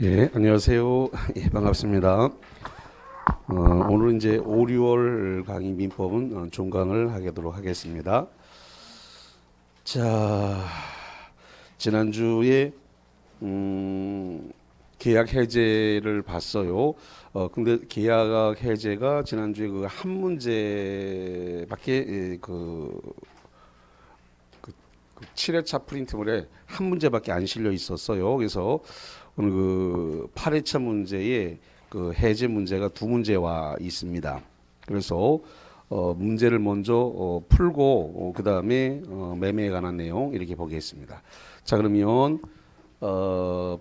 예, 안녕하세요. 예, 반갑습니다. 오늘 이제 5, 6월 강의 민법은 종강을 하도록 하겠습니다. 자, 지난주에 계약 해제를 봤어요. 근데 계약 해제가 지난주에 그 한 문제밖에 그 7회차 프린트물에 한 문제밖에 안 실려 있었어요. 그래서 오늘 그 8회차 문제에 그 해제 문제가 두 문제와 있습니다. 그래서 문제를 먼저 풀고 그 다음에 매매에 관한 내용 이렇게 보겠습니다. 자, 그러면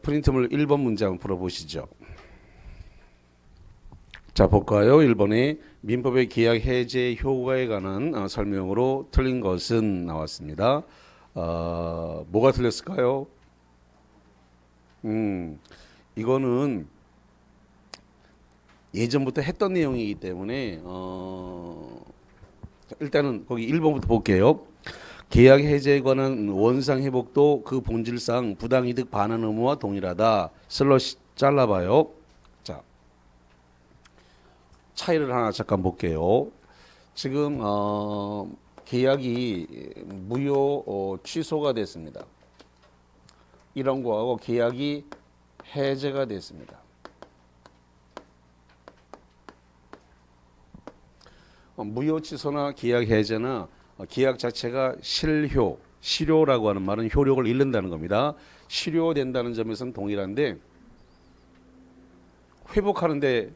프린트물 1번 문제 한번 풀어보시죠. 자, 볼까요? 1번에 민법의 계약 해제 효과에 관한 설명으로 틀린 것은 나왔습니다. 뭐가 틀렸을까요? 이거는 예전부터 했던 내용이기 때문에 일단은 거기 1번부터 볼게요. 계약 해제에 관한 원상 회복도 그 본질상 부당이득 반환 의무와 동일하다. 슬러시 잘라봐요. 자, 차이를 하나 잠깐 볼게요. 지금 계약이 무효 취소가 됐습니다. 이런 거하고 계약이 해제가 됐습니다. 무효 취소나 계약 해제나 계약 자체가 실효라고 하는 말은 효력을 잃는다는 겁니다. 실효된다는 점에서는 동일한데 회복하는데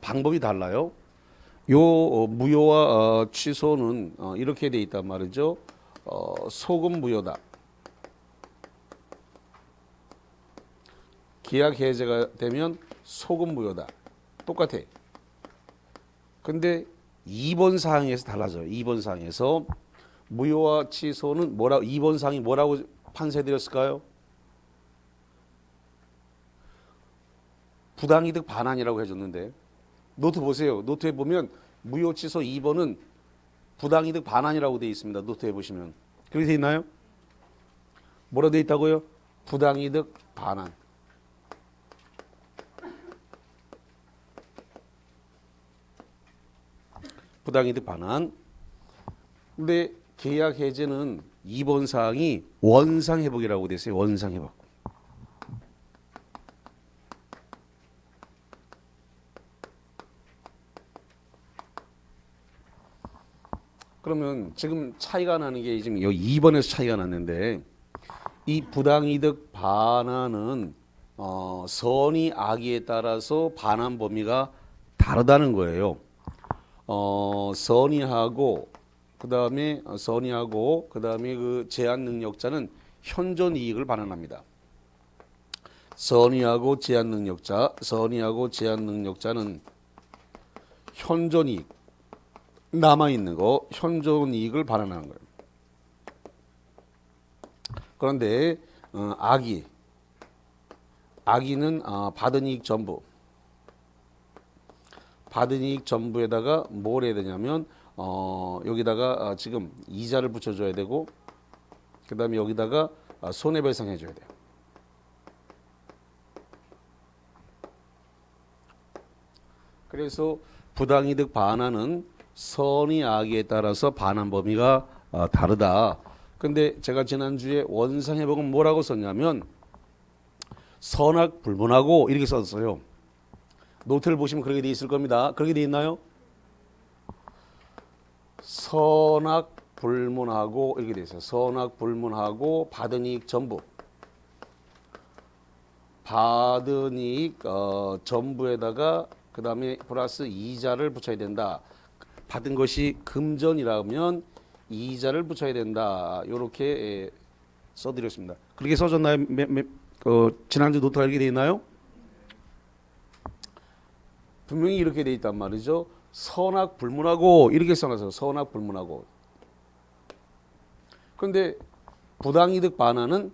방법이 달라요. 요 무효와 취소는 이렇게 돼 있단 말이죠. 소급 무효다. 계약 해제가 되면 소급 무효다. 똑같아. 근데 2번 사항에서 달라져요. 2번 사항에서 무효와 취소는 2번 사항이 뭐라고 판세드렸을까요? 부당이득 반환이라고 해줬는데 노트 보세요. 노트에 보면 무효 취소 2번은 부당이득 반환이라고 되어 있습니다. 노트에 보시면 그렇게 되어 있나요? 뭐라 되어 있다고요? 부당이득 반환. 부당이득 반환. 근데 계약 해제는 2번 사항이 원상 회복이라고 되어 있어요. 원상 회복. 그러면 지금 차이가 나는 게 지금 2번에서 차이가 났는데 이 부당이득 반환은 선의 악의에 따라서 반환 범위가 다르다는 거예요. 선의하고 그다음에 그 제한 능력자는 현존 이익을 반환합니다. 선의하고 제한 능력자는 현존 이익 남아 있는 거 현존 이익을 반환하는 거예요. 그런데 악의는 받은 이익 전부에다가 뭘 해야 되냐면 여기다가 지금 이자를 붙여줘야 되고 그 다음에 여기다가 손해배상 해줘야 돼요. 그래서 부당이득 반환은 선의 악의에 따라서 반환 범위가 다르다. 근데 제가 지난주에 원상회복은 뭐라고 썼냐면 선악 불문하고 이렇게 썼어요. 노트를 보시면 그렇게 돼 있을 겁니다. 그렇게 돼 있나요? 선악 불문하고 이렇게 돼 있어요. 선악 불문하고 받은 이익 전부. 받은 이익 전부에다가 그 다음에 플러스 이자를 붙여야 된다. 받은 것이 금전이라면 이자를 붙여야 된다. 이렇게 써드렸습니다. 그렇게 써졌나요? 지난주 노트가 이렇게 돼 있나요? 분명히 이렇게 돼 있단 말이죠. 선악 불문하고 이렇게 써놨어요. 선악 불문하고. 그런데 부당이득 반환은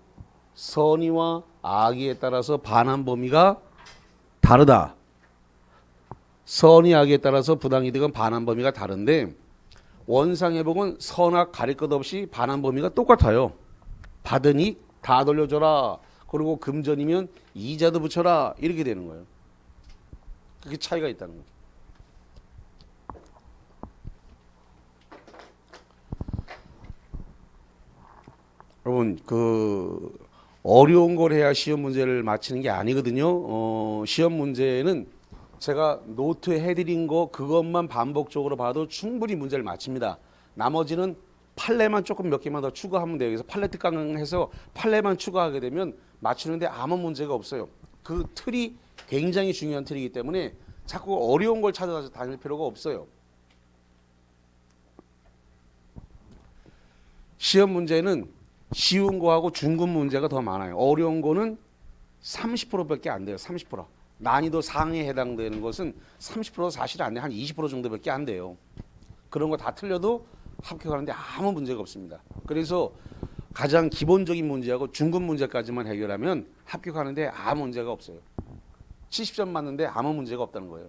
선의와 악의에 따라서 반환 범위가 다르다. 선의 악의에 따라서 부당이득은 반환 범위가 다른데 원상회복은 선악 가릴 것 없이 반환 범위가 똑같아요. 받은 이익 다 돌려줘라. 그리고 금전이면 이자도 붙여라 이렇게 되는 거예요. 그게 차이가 있다는 거죠. 여러분 어려운 걸 해야 시험 문제를 맞히는 게 아니거든요. 시험 문제는 제가 노트에 해드린 거 그것만 반복적으로 봐도 충분히 문제를 맞춥니다. 나머지는 판례만 조금 몇 개만 더 추가하면 돼요. 그래서 판례 특강해서 판례만 추가하게 되면 맞추는데 아무 문제가 없어요. 그 틀이 굉장히 중요한 틀이기 때문에 자꾸 어려운 걸 찾아서 다닐 필요가 없어요. 시험 문제는 쉬운 거하고 중급 문제가 더 많아요. 어려운 거는 30%밖에 안 돼요. 30%. 난이도 상에 해당되는 것은 30% 사실 안 돼요. 한 20% 정도밖에 안 돼요. 그런 거 다 틀려도 합격하는데 아무 문제가 없습니다. 그래서 가장 기본적인 문제하고 중급 문제까지만 해결하면 합격하는데 아무 문제가 없어요. 70점 맞는데 아무 문제가 없다는 거예요.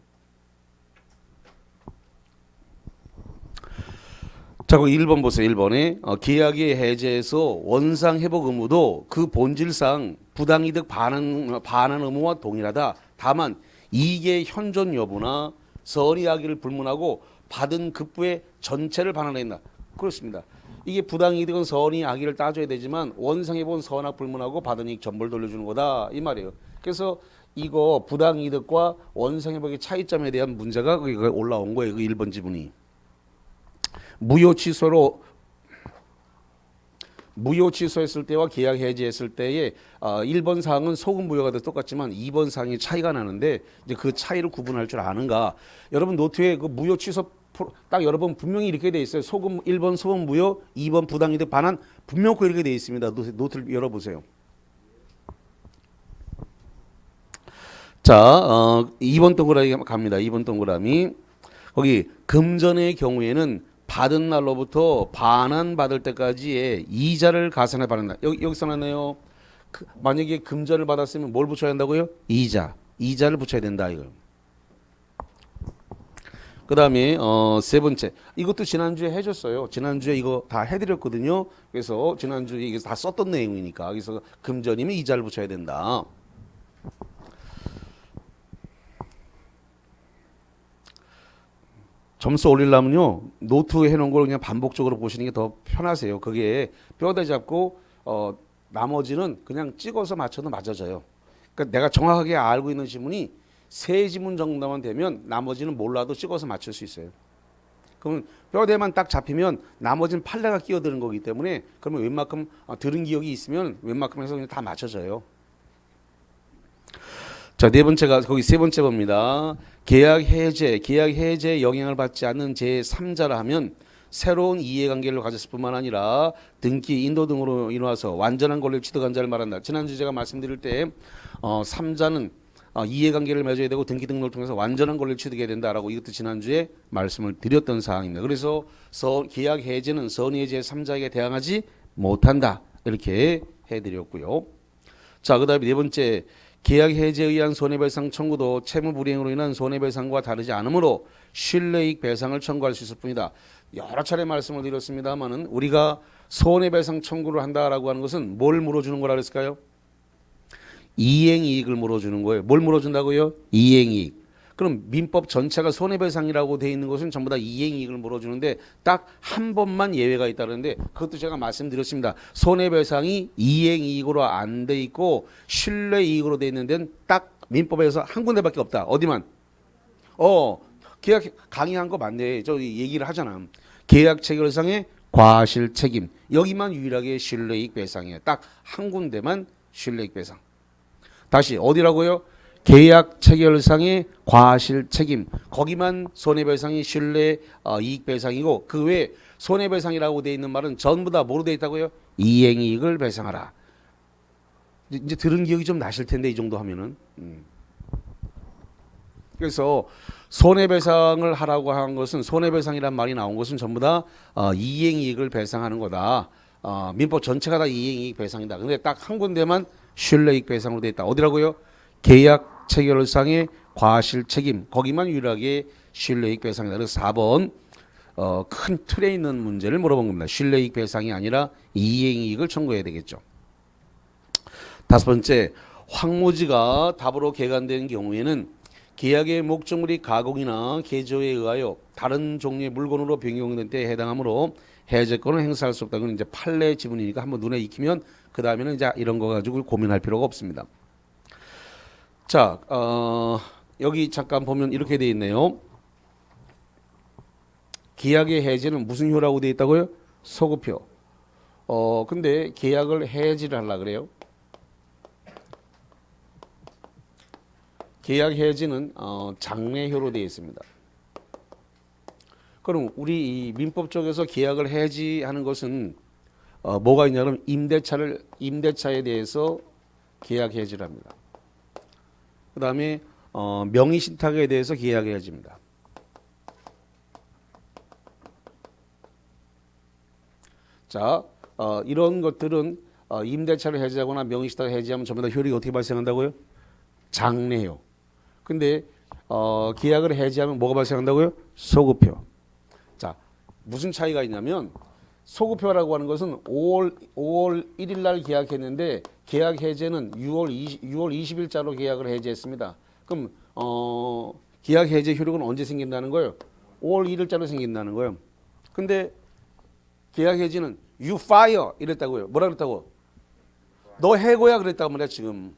자, 그 1번 보세요. 1번에 계약의 해제에서 원상 회복 의무도 그 본질상 부당이득 반환 의무와 동일하다. 다만 이익의 현존 여부나 선의악의를 불문하고 받은 급부의 전체를 반환한다. 그렇습니다. 이게 부당이득은 선의악의를 따져야 되지만 원상 회복은 선악 불문하고 받은 이익 전부를 돌려주는 거다 이 말이에요. 그래서 이거 부당이득과 원상 회복의 차이점에 대한 문제가 올라온 거예요. 그 1번 지문이. 무효 취소했을 때와 계약 해지했을 때의 1번 사항은 소급 무효가 더 똑같지만 2번 사항이 차이가 나는데 이제 그 차이를 구분할 줄 아는가? 여러분 노트에 그 무효 취소 딱 여러분 분명히 이렇게 돼 있어요. 1번 소급 무효, 2번 부당이득 반환 분명히 이렇게 돼 있습니다. 노트를 열어보세요. 자, 2번 동그라미 갑니다. 2번 동그라미. 거기 금전의 경우에는 받은 날로부터 반환받을 때까지의 이자를 가산해 받는다. 여기 써놨네요. 만약에 금전을 받았으면 뭘 붙여야 한다고요? 이자를 붙여야 된다 이거. 그 다음에 세 번째 이것도 지난주에 해줬어요. 지난주에 이거 다 해드렸거든요. 그래서 지난주에 이게 다 썼던 내용이니까 그래서 금전이면 이자를 붙여야 된다. 점수 올리려면요 노트 해놓은 걸 그냥 반복적으로 보시는 게 더 편하세요. 그게 뼈대 잡고 나머지는 그냥 찍어서 맞춰도 맞아져요. 그러니까 내가 정확하게 알고 있는 지문이 세 지문 정도만 되면 나머지는 몰라도 찍어서 맞출 수 있어요. 그러면 뼈대만 딱 잡히면 나머지는 판례가 끼어드는 거기 때문에 그러면 웬만큼 들은 기억이 있으면 웬만큼 해서 그냥 다 맞춰져요. 자, 네 번째가 거기 세 번째 봅니다. 계약 해제에 영향을 받지 않는 제3자라 하면 새로운 이해관계를 가졌을 뿐만 아니라 등기, 인도 등으로 인해서 완전한 권리를 취득한 자를 말한다. 지난주 제가 말씀드릴 때 3자는 이해관계를 맺어야 되고 등기 등록을 통해서 완전한 권리를 취득해야 된다라고 이것도 지난주에 말씀을 드렸던 사항입니다. 그래서 계약 해제는 선의의 제3자에게 대항하지 못한다. 이렇게 해드렸고요. 자, 그 다음에 네 번째 계약 해제에 의한 손해배상 청구도 채무 불이행으로 인한 손해배상과 다르지 않으므로 신뢰이익 배상을 청구할 수 있을 뿐이다. 여러 차례 말씀을 드렸습니다만은 우리가 손해배상 청구를 한다라고 하는 것은 뭘 물어주는 거라 그랬을까요? 이행이익을 물어주는 거예요. 뭘 물어준다고요? 이행이익. 그럼 민법 전체가 손해배상이라고 돼 있는 것은 전부 다 이행이익을 물어주는데 딱 한 번만 예외가 있다는데 그것도 제가 말씀드렸습니다. 손해배상이 이행이익으로 안 돼 있고 신뢰이익으로 돼 있는 데는 딱 민법에서 한 군데밖에 없다. 어디만? 계약 강의한 거 맞네. 저 얘기를 하잖아. 계약 체결상의 과실 책임. 여기만 유일하게 신뢰이익 배상이에요. 딱 한 군데만 신뢰이익 배상. 다시 어디라고요? 계약 체결상의 과실 책임. 거기만 손해배상이 신뢰 이익 배상이고 그 외에 손해배상이라고 돼 있는 말은 전부 다 뭐로 돼 있다고요? 이행이익을 배상하라. 이제 들은 기억이 좀 나실 텐데 이 정도 하면은. 그래서 손해배상을 하라고 한 것은 손해배상이란 말이 나온 것은 전부 다 이행이익을 배상하는 거다. 민법 전체가 다 이행이익 배상이다. 근데 딱 한 군데만 신뢰이익 배상으로 돼 있다. 어디라고요? 계약 체결상의 과실 책임. 거기만 유일하게 신뢰이익 배상이다. 그래서 4번 큰 틀에 있는 문제를 물어본 겁니다. 신뢰이익 배상이 아니라 이행이익을 청구해야 되겠죠. 다섯 번째, 황무지가 답으로 개간된 경우에는 계약의 목적물이 가공이나 개조에 의하여 다른 종류의 물건으로 변경된 때에 해당하므로 해제권을 행사할 수 없다. 건 이제 판례 지문이니까 한번 눈에 익히면 그 다음에는 이제 이런 거 가지고 고민할 필요가 없습니다. 자, 여기 잠깐 보면 이렇게 돼 있네요. 계약의 해제는 무슨 효라고 돼 있다고요? 소급효. 근데 계약을 해지를 하려고 그래요. 계약 해지는 장래효로 되어 있습니다. 그럼 우리 이 민법 쪽에서 계약을 해지하는 것은 뭐가 있냐면 임대차에 대해서 계약 해지를 합니다. 그 다음에 명의신탁에 대해서 계약 해지입니다. 자, 이런 것들은 임대차를 해지하거나 명의신탁을 해지하면 전부 다 효력이 어떻게 발생한다고요? 장래효. 근데 계약을 해지하면 뭐가 발생한다고요? 소급효. 자, 무슨 차이가 있냐면 소급효라고 하는 것은 5월 1일 날 계약했는데 계약 해제는 6월 20일자로 계약을 해제했습니다. 그럼 계약 해제 효력은 언제 생긴다는 거예요? 5월 1일자로 생긴다는 거예요. 근데 계약 해지는 you fire 이랬다고요. 뭐라 그랬다고? 너 해고야 그랬다고 말이야 지금.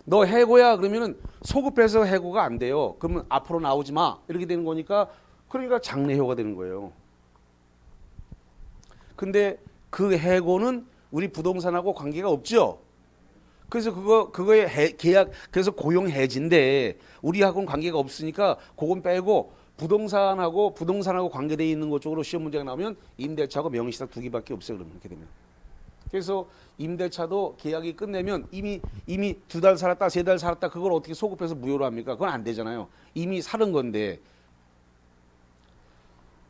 너 해고야 그러면은 소급해서 해고가 안 돼요. 그러면 앞으로 나오지 마 이렇게 되는 거니까 그러니까 장래효가 되는 거예요. 근데 그 해고는 우리 부동산하고 관계가 없죠. 그래서 그거의 계약 그래서 고용 해지인데 우리하고는 관계가 없으니까 그건 빼고 부동산하고 관계되어 있는 것 쪽으로 시험 문제가 나오면 임대차하고 명의신탁 두 개밖에 없어요. 그러면 이렇게 되면. 그래서 임대차도 계약이 끝내면 이미 2달 살았다, 3달 살았다 그걸 어떻게 소급해서 무효로 합니까? 그건 안 되잖아요. 이미 사는 건데.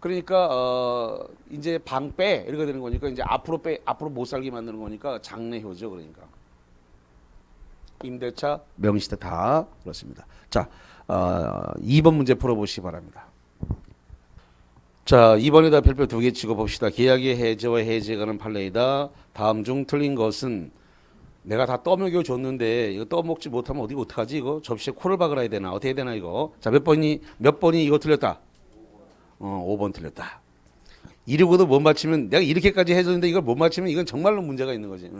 그러니까 이제 방 빼 이렇게 되는 거니까 이제 앞으로 못 살게 만드는 거니까 장래효죠. 그러니까 임대차, 명의신탁 다 그렇습니다. 자, 2번 문제 풀어보시기 바랍니다. 자, 2번에다 별표 2개 찍어 봅시다. 계약의 해제와 해제에 관한 판례이다. 다음 중 틀린 것은 내가 다 떠먹여 줬는데 이거 떠먹지 못하면 어떡하지 이거? 접시에 코를 박으라 해야 되나? 어떻게 해야 되나 이거? 자, 몇 번이 이거 틀렸다? 5번 틀렸다. 이러고도 못 맞히면 내가 이렇게까지 해줬는데 이걸 못 맞히면 이건 정말로 문제가 있는 거지.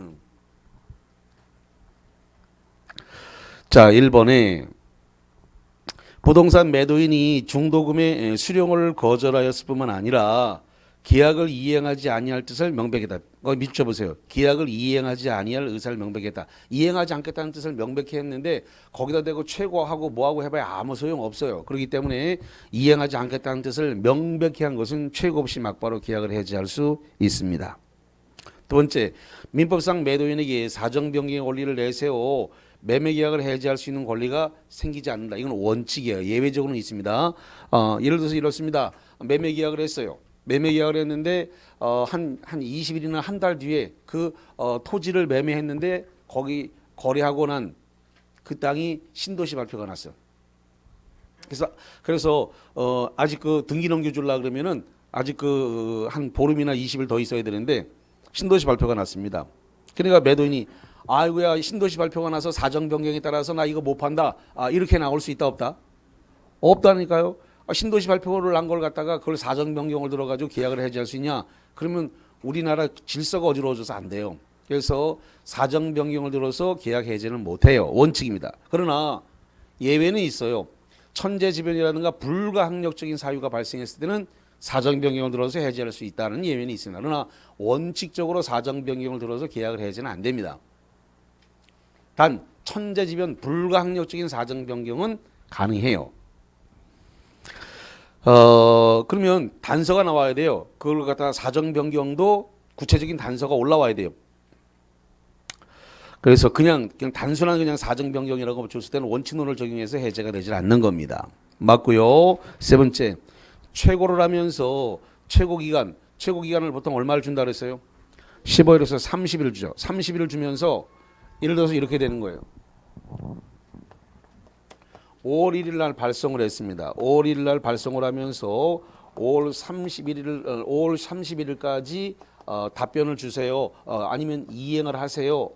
자, 1번에 부동산 매도인이 중도금의 수령을 거절하였을 뿐만 아니라 계약을 이행하지 아니할 뜻을 명백했다. 밑줄 보세요. 계약을 이행하지 아니할 의사를 명백했다. 이행하지 않겠다는 뜻을 명백히 했는데 거기다 대고 최고하고 뭐하고 해봐야 아무 소용 없어요. 그렇기 때문에 이행하지 않겠다는 뜻을 명백히 한 것은 최고 없이 막바로 계약을 해지할 수 있습니다. 두 번째, 민법상 매도인에게 사정 변경의 권리를 내세워 매매 계약을 해지할 수 있는 권리가 생기지 않는다. 이건 원칙이에요. 예외적으로는 있습니다. 예를 들어서 이렇습니다. 매매 계약을 했어요. 매매 계약을 했는데 한 20일이나 한 달 뒤에 그 토지를 매매했는데 거기 거래하고 난 그 땅이 신도시 발표가 났어요. 그래서 아직 그 등기 넘겨주려고 그러면은 아직 그 한 보름이나 20일 더 있어야 되는데 신도시 발표가 났습니다. 그러니까 매도인이 아이고야 신도시 발표가 나서 사정 변경에 따라서 나 이거 못 판다. 이렇게 나올 수 있다 없다? 없다니까요. 신도시 발표를 난 걸 갖다가 그걸 사정 변경을 들어가지고 계약을 해지할 수 있냐? 그러면 우리나라 질서가 어지러워져서 안 돼요. 그래서 사정 변경을 들어서 계약 해지는 못 해요. 원칙입니다. 그러나 예외는 있어요. 천재지변이라든가 불가항력적인 사유가 발생했을 때는 사정 변경을 들어서 해지할 수 있다는 예외는 있습니다. 그러나 원칙적으로 사정 변경을 들어서 계약을 해지는 안 됩니다. 단 천재지변 불가항력적인 사정 변경은 가능해요. 그러면 단서가 나와야 돼요. 그걸 갖다가 사정 변경도 구체적인 단서가 올라와야 돼요. 그래서 그냥 단순한 사정 변경이라고 줬을 때는 원칙론을 적용해서 해제가 되지 않는 겁니다. 맞고요. 세 번째, 최고를 하면서 최고 기간을 보통 얼마를 준다 그랬어요? 15일에서 30일 주죠. 30일을 주면서 예를 들어서 이렇게 되는 거예요. 5월 1일 날 발송을 했습니다. 5월 1일 날 발송을 하면서 5월 31일까지 답변을 주세요. 아니면 이행을 하세요.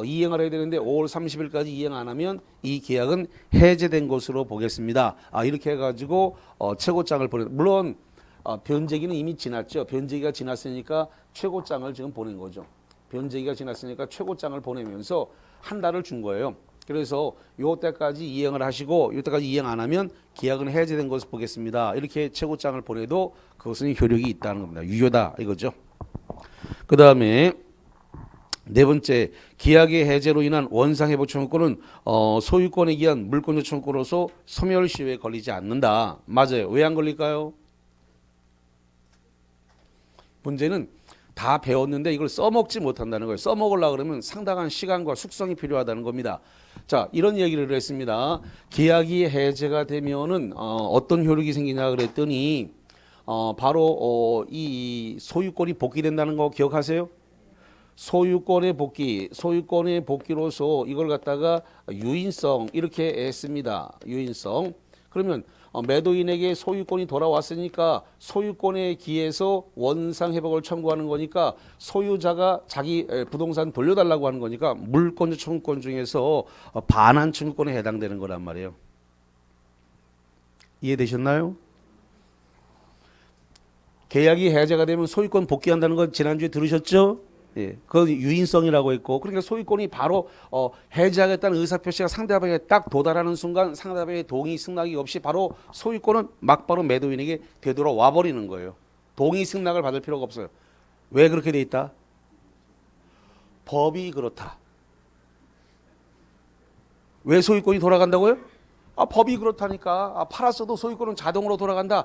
이행을 해야 되는데 5월 30일까지 이행 안 하면 이 계약은 해제된 것으로 보겠습니다. 이렇게 해가지고 최고장을 물론 변제기는 이미 지났죠. 변제기가 지났으니까 최고장을 지금 보낸 거죠. 변제기가 지났으니까 최고장을 보내면서 한 달을 준 거예요. 그래서 요때까지 이행을 하시고 요때까지 이행 안 하면 계약은 해제된 것을 보겠습니다. 이렇게 최고장을 보내도 그것은 효력이 있다는 겁니다. 유효다 이거죠. 그 다음에 네 번째, 계약의 해제로 인한 원상회복 청구권은 소유권에 기한 물권적 청구권으로서 소멸시효에 걸리지 않는다. 맞아요. 왜 안 걸릴까요? 문제는 다 배웠는데 이걸 써먹지 못한다는 거예요. 써먹으려고 그러면 상당한 시간과 숙성이 필요하다는 겁니다. 자, 이런 얘기를 했습니다. 계약이 해제가 되면은 어떤 효력이 생기냐 그랬더니 바로 이 소유권이 복귀된다는 거 기억하세요? 소유권의 복귀로서 이걸 갖다가 유인성 이렇게 했습니다. 유인성. 그러면 매도인에게 소유권이 돌아왔으니까 소유권에 기해서 원상 회복을 청구하는 거니까 소유자가 자기 부동산 돌려달라고 하는 거니까 물권적 청구권 중에서 반환 청구권에 해당되는 거란 말이에요. 이해되셨나요? 계약이 해제가 되면 소유권 복귀한다는 건 지난주에 들으셨죠? 예, 그 유인성이라고 했고, 그러니까 소유권이 바로 해제하겠다는 의사표시가 상대방에 딱 도달하는 순간 상대방의 동의 승낙이 없이 바로 소유권은 막바로 매도인에게 되돌아와 버리는 거예요. 동의 승낙을 받을 필요가 없어요. 왜 그렇게 돼 있다? 법이 그렇다. 왜 소유권이 돌아간다고요? 법이 그렇다니까. 팔았어도 소유권은 자동으로 돌아간다.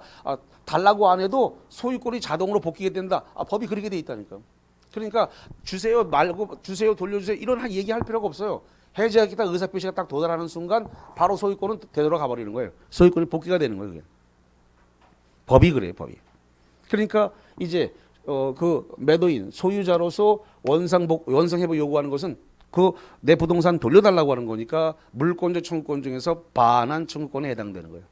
달라고 안 해도 소유권이 자동으로 복귀가 된다. 법이 그렇게 돼 있다니까. 그러니까 주세요 말고 주세요 돌려주세요 이런 얘기할 필요가 없어요. 해제하겠다 의사표시가 딱 도달하는 순간 바로 소유권은 되돌아가 버리는 거예요. 소유권이 복귀가 되는 거예요. 그게. 법이 그래요. 법이. 그러니까 이제 그 매도인 소유자로서 원상회복 요구하는 것은 그 내 부동산 돌려달라고 하는 거니까 물권적 청구권 중에서 반환 청구권에 해당되는 거예요.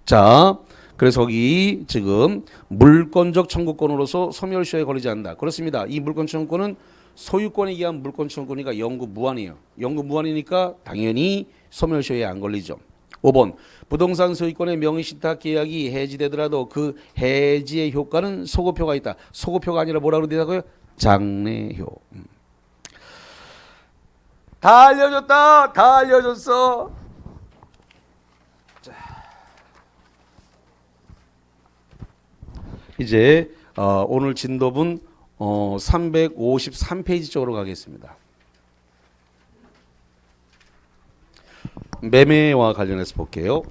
자, 그래서 거기 지금 물권적 청구권으로서 소멸시효에 걸리지 않는다. 그렇습니다. 이 물권 청구권은 소유권에 의한 물권 청구권이니까 영구무한이에요. 영구무한이니까 당연히 소멸시효에 안 걸리죠. 5번 부동산 소유권의 명의신탁 계약이 해지되더라도 그 해지의 효과는 소급효가 있다. 소급효가 아니라 뭐라고 그러더라고요? 장래효. 다 알려줬다. 다 알려줬어. 이제 오늘 진도분 353페이지 쪽으로 가겠습니다. 매매와 관련해서 볼게요.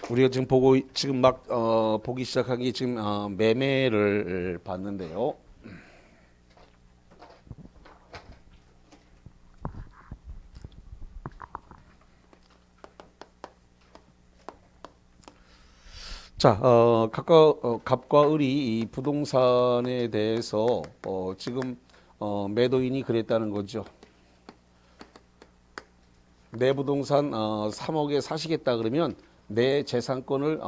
우리가 지금 막 보기 시작한 게 지금 매매를 봤는데요. 자, 갑과 을이 이 부동산에 대해서 지금 매도인이 그랬다는 거죠. 내 부동산 3억에 사시겠다 그러면 내 재산권을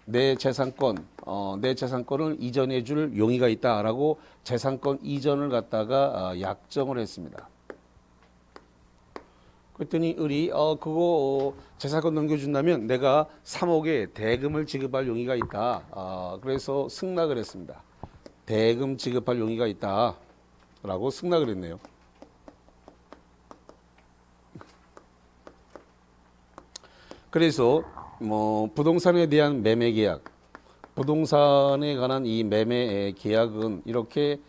내 재산권을 이전해 줄 용의가 있다라고 재산권 이전을 갖다가 약정을 했습니다. 그랬더니 을이 그거 재산권 넘겨준다면 내가 3억에 대금을 지급할 용의가 있다. 그래서 승낙을 했습니다. 대금 지급할 용의가 있다라고 승낙을 했네요. 그래서 부동산에 대한 매매 계약, 부동산에 관한 이 매매 계약은 이렇게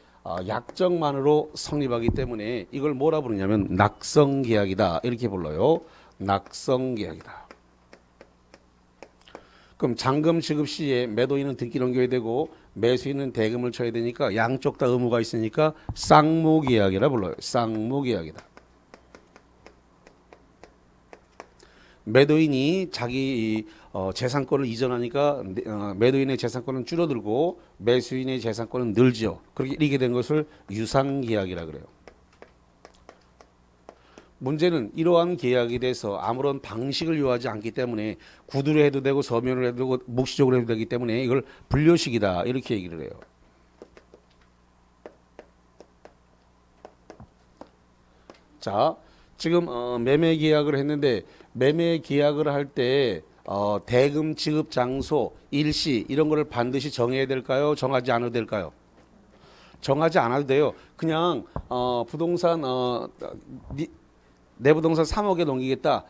약정만으로 성립하기 때문에 이걸 뭐라 부르냐면 낙성 계약이다 이렇게 불러요. 낙성 계약이다. 그럼 잔금 지급 시에 매도인은 등기 넘겨야 되고 매수인은 대금을 쳐야 되니까 양쪽 다 의무가 있으니까 쌍무 계약이라 불러요. 쌍무 계약이다. 매도인이 자기 재산권을 이전하니까 매도인의 재산권은 줄어들고 매수인의 재산권은 늘죠. 그렇게 이렇게 된 것을 유상계약이라 그래요. 문제는 이러한 계약에 대해서 아무런 방식을 요하지 않기 때문에 구두로 해도 되고 서면으로 해도 되고 묵시적으로 해도 되기 때문에 이걸 불료식이다 이렇게 얘기를 해요. 자, 지금 매매 계약을 했는데 매매 계약을 할 때 대금 지급 장소, 일시 이런 거를 반드시 정해야 될까요? 정하지 않아도 될까요? 정하지 않아도 돼요. 그냥 부동산 내 부동산 3억에 넘기겠다.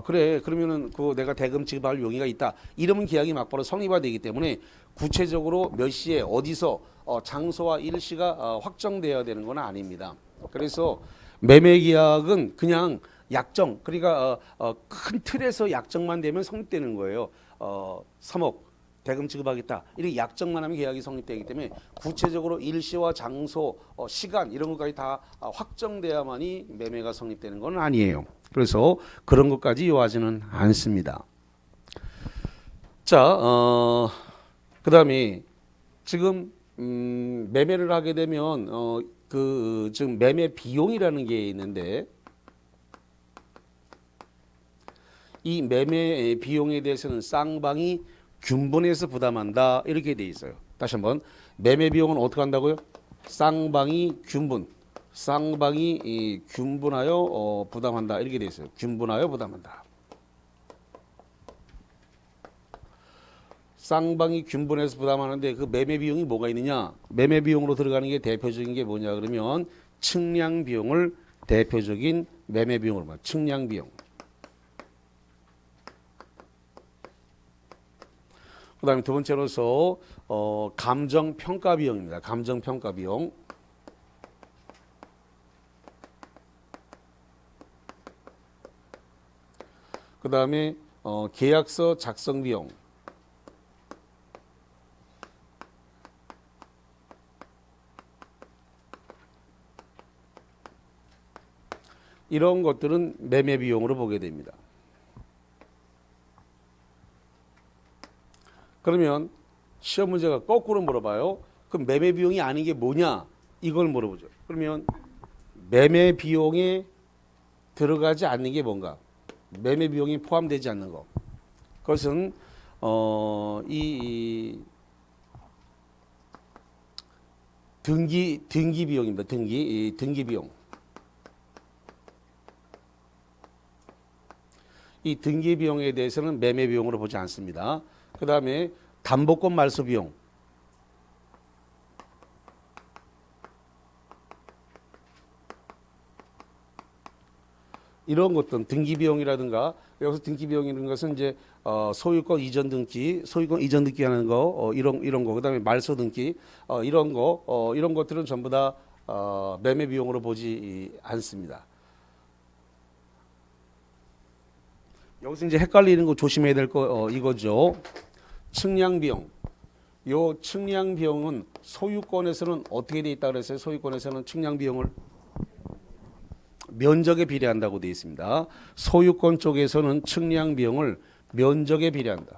그래. 그러면은 그 내가 대금 지급할 용의가 있다. 이러면 계약이 막바로 성립이 되기 때문에 구체적으로 몇 시에 어디서 장소와 일시가 확정되어야 되는 건 아닙니다. 그래서 매매 계약은 그냥 약정, 그러니까 큰 틀에서 약정만 되면 성립되는 거예요. 3억 대금 지급하겠다. 이렇게 약정만 하면 계약이 성립되기 때문에 구체적으로 일시와 장소, 시간 이런 것까지 다 확정돼야만이 매매가 성립되는 건 아니에요. 그래서 그런 것까지 요하지는 않습니다. 자, 그다음에 지금 매매를 하게 되면 지금 매매 비용이라는 게 있는데 이 매매 비용에 대해서는 쌍방이 균분해서 부담한다 이렇게 돼 있어요. 다시 한번 매매 비용은 어떻게 한다고요? 쌍방이 균분하여 부담한다 이렇게 돼 있어요. 균분하여 부담한다. 쌍방이 균분해서 부담하는데 그 매매 비용이 뭐가 있느냐? 매매 비용으로 들어가는 게 대표적인 게 뭐냐 그러면 측량 비용을 대표적인 매매 비용으로 말. 측량 비용. 그다음에 두 번째로서 감정 평가 비용입니다. 감정 평가 비용. 그다음에 계약서 작성 비용. 이런 것들은 매매 비용으로 보게 됩니다. 그러면 시험 문제가 거꾸로 물어봐요. 그럼 매매 비용이 아닌 게 뭐냐? 이걸 물어보죠. 그러면 매매 비용에 들어가지 않는 게 뭔가? 매매 비용이 포함되지 않는 거. 그것은 이 등기 비용입니다. 등기 비용. 이 등기 비용에 대해서는 매매 비용으로 보지 않습니다. 그 다음에 담보권 말소 비용. 이런 것들은 등기 비용이라든가 여기서 등기 비용이라는 것은 이제 소유권 이전 등기 하는 거 이런 거 그다음에 말소 등기 이런 것들은 전부 다 매매 비용으로 보지 않습니다. 여기서 이제 헷갈리는 거 조심해야 될 거 이거죠. 측량 비용. 요 측량 비용은 소유권에서는 어떻게 돼 있다 그랬어요? 소유권에서는 측량 비용을 면적에 비례한다고 되어 있습니다. 소유권 쪽에서는 측량 비용을 면적에 비례한다.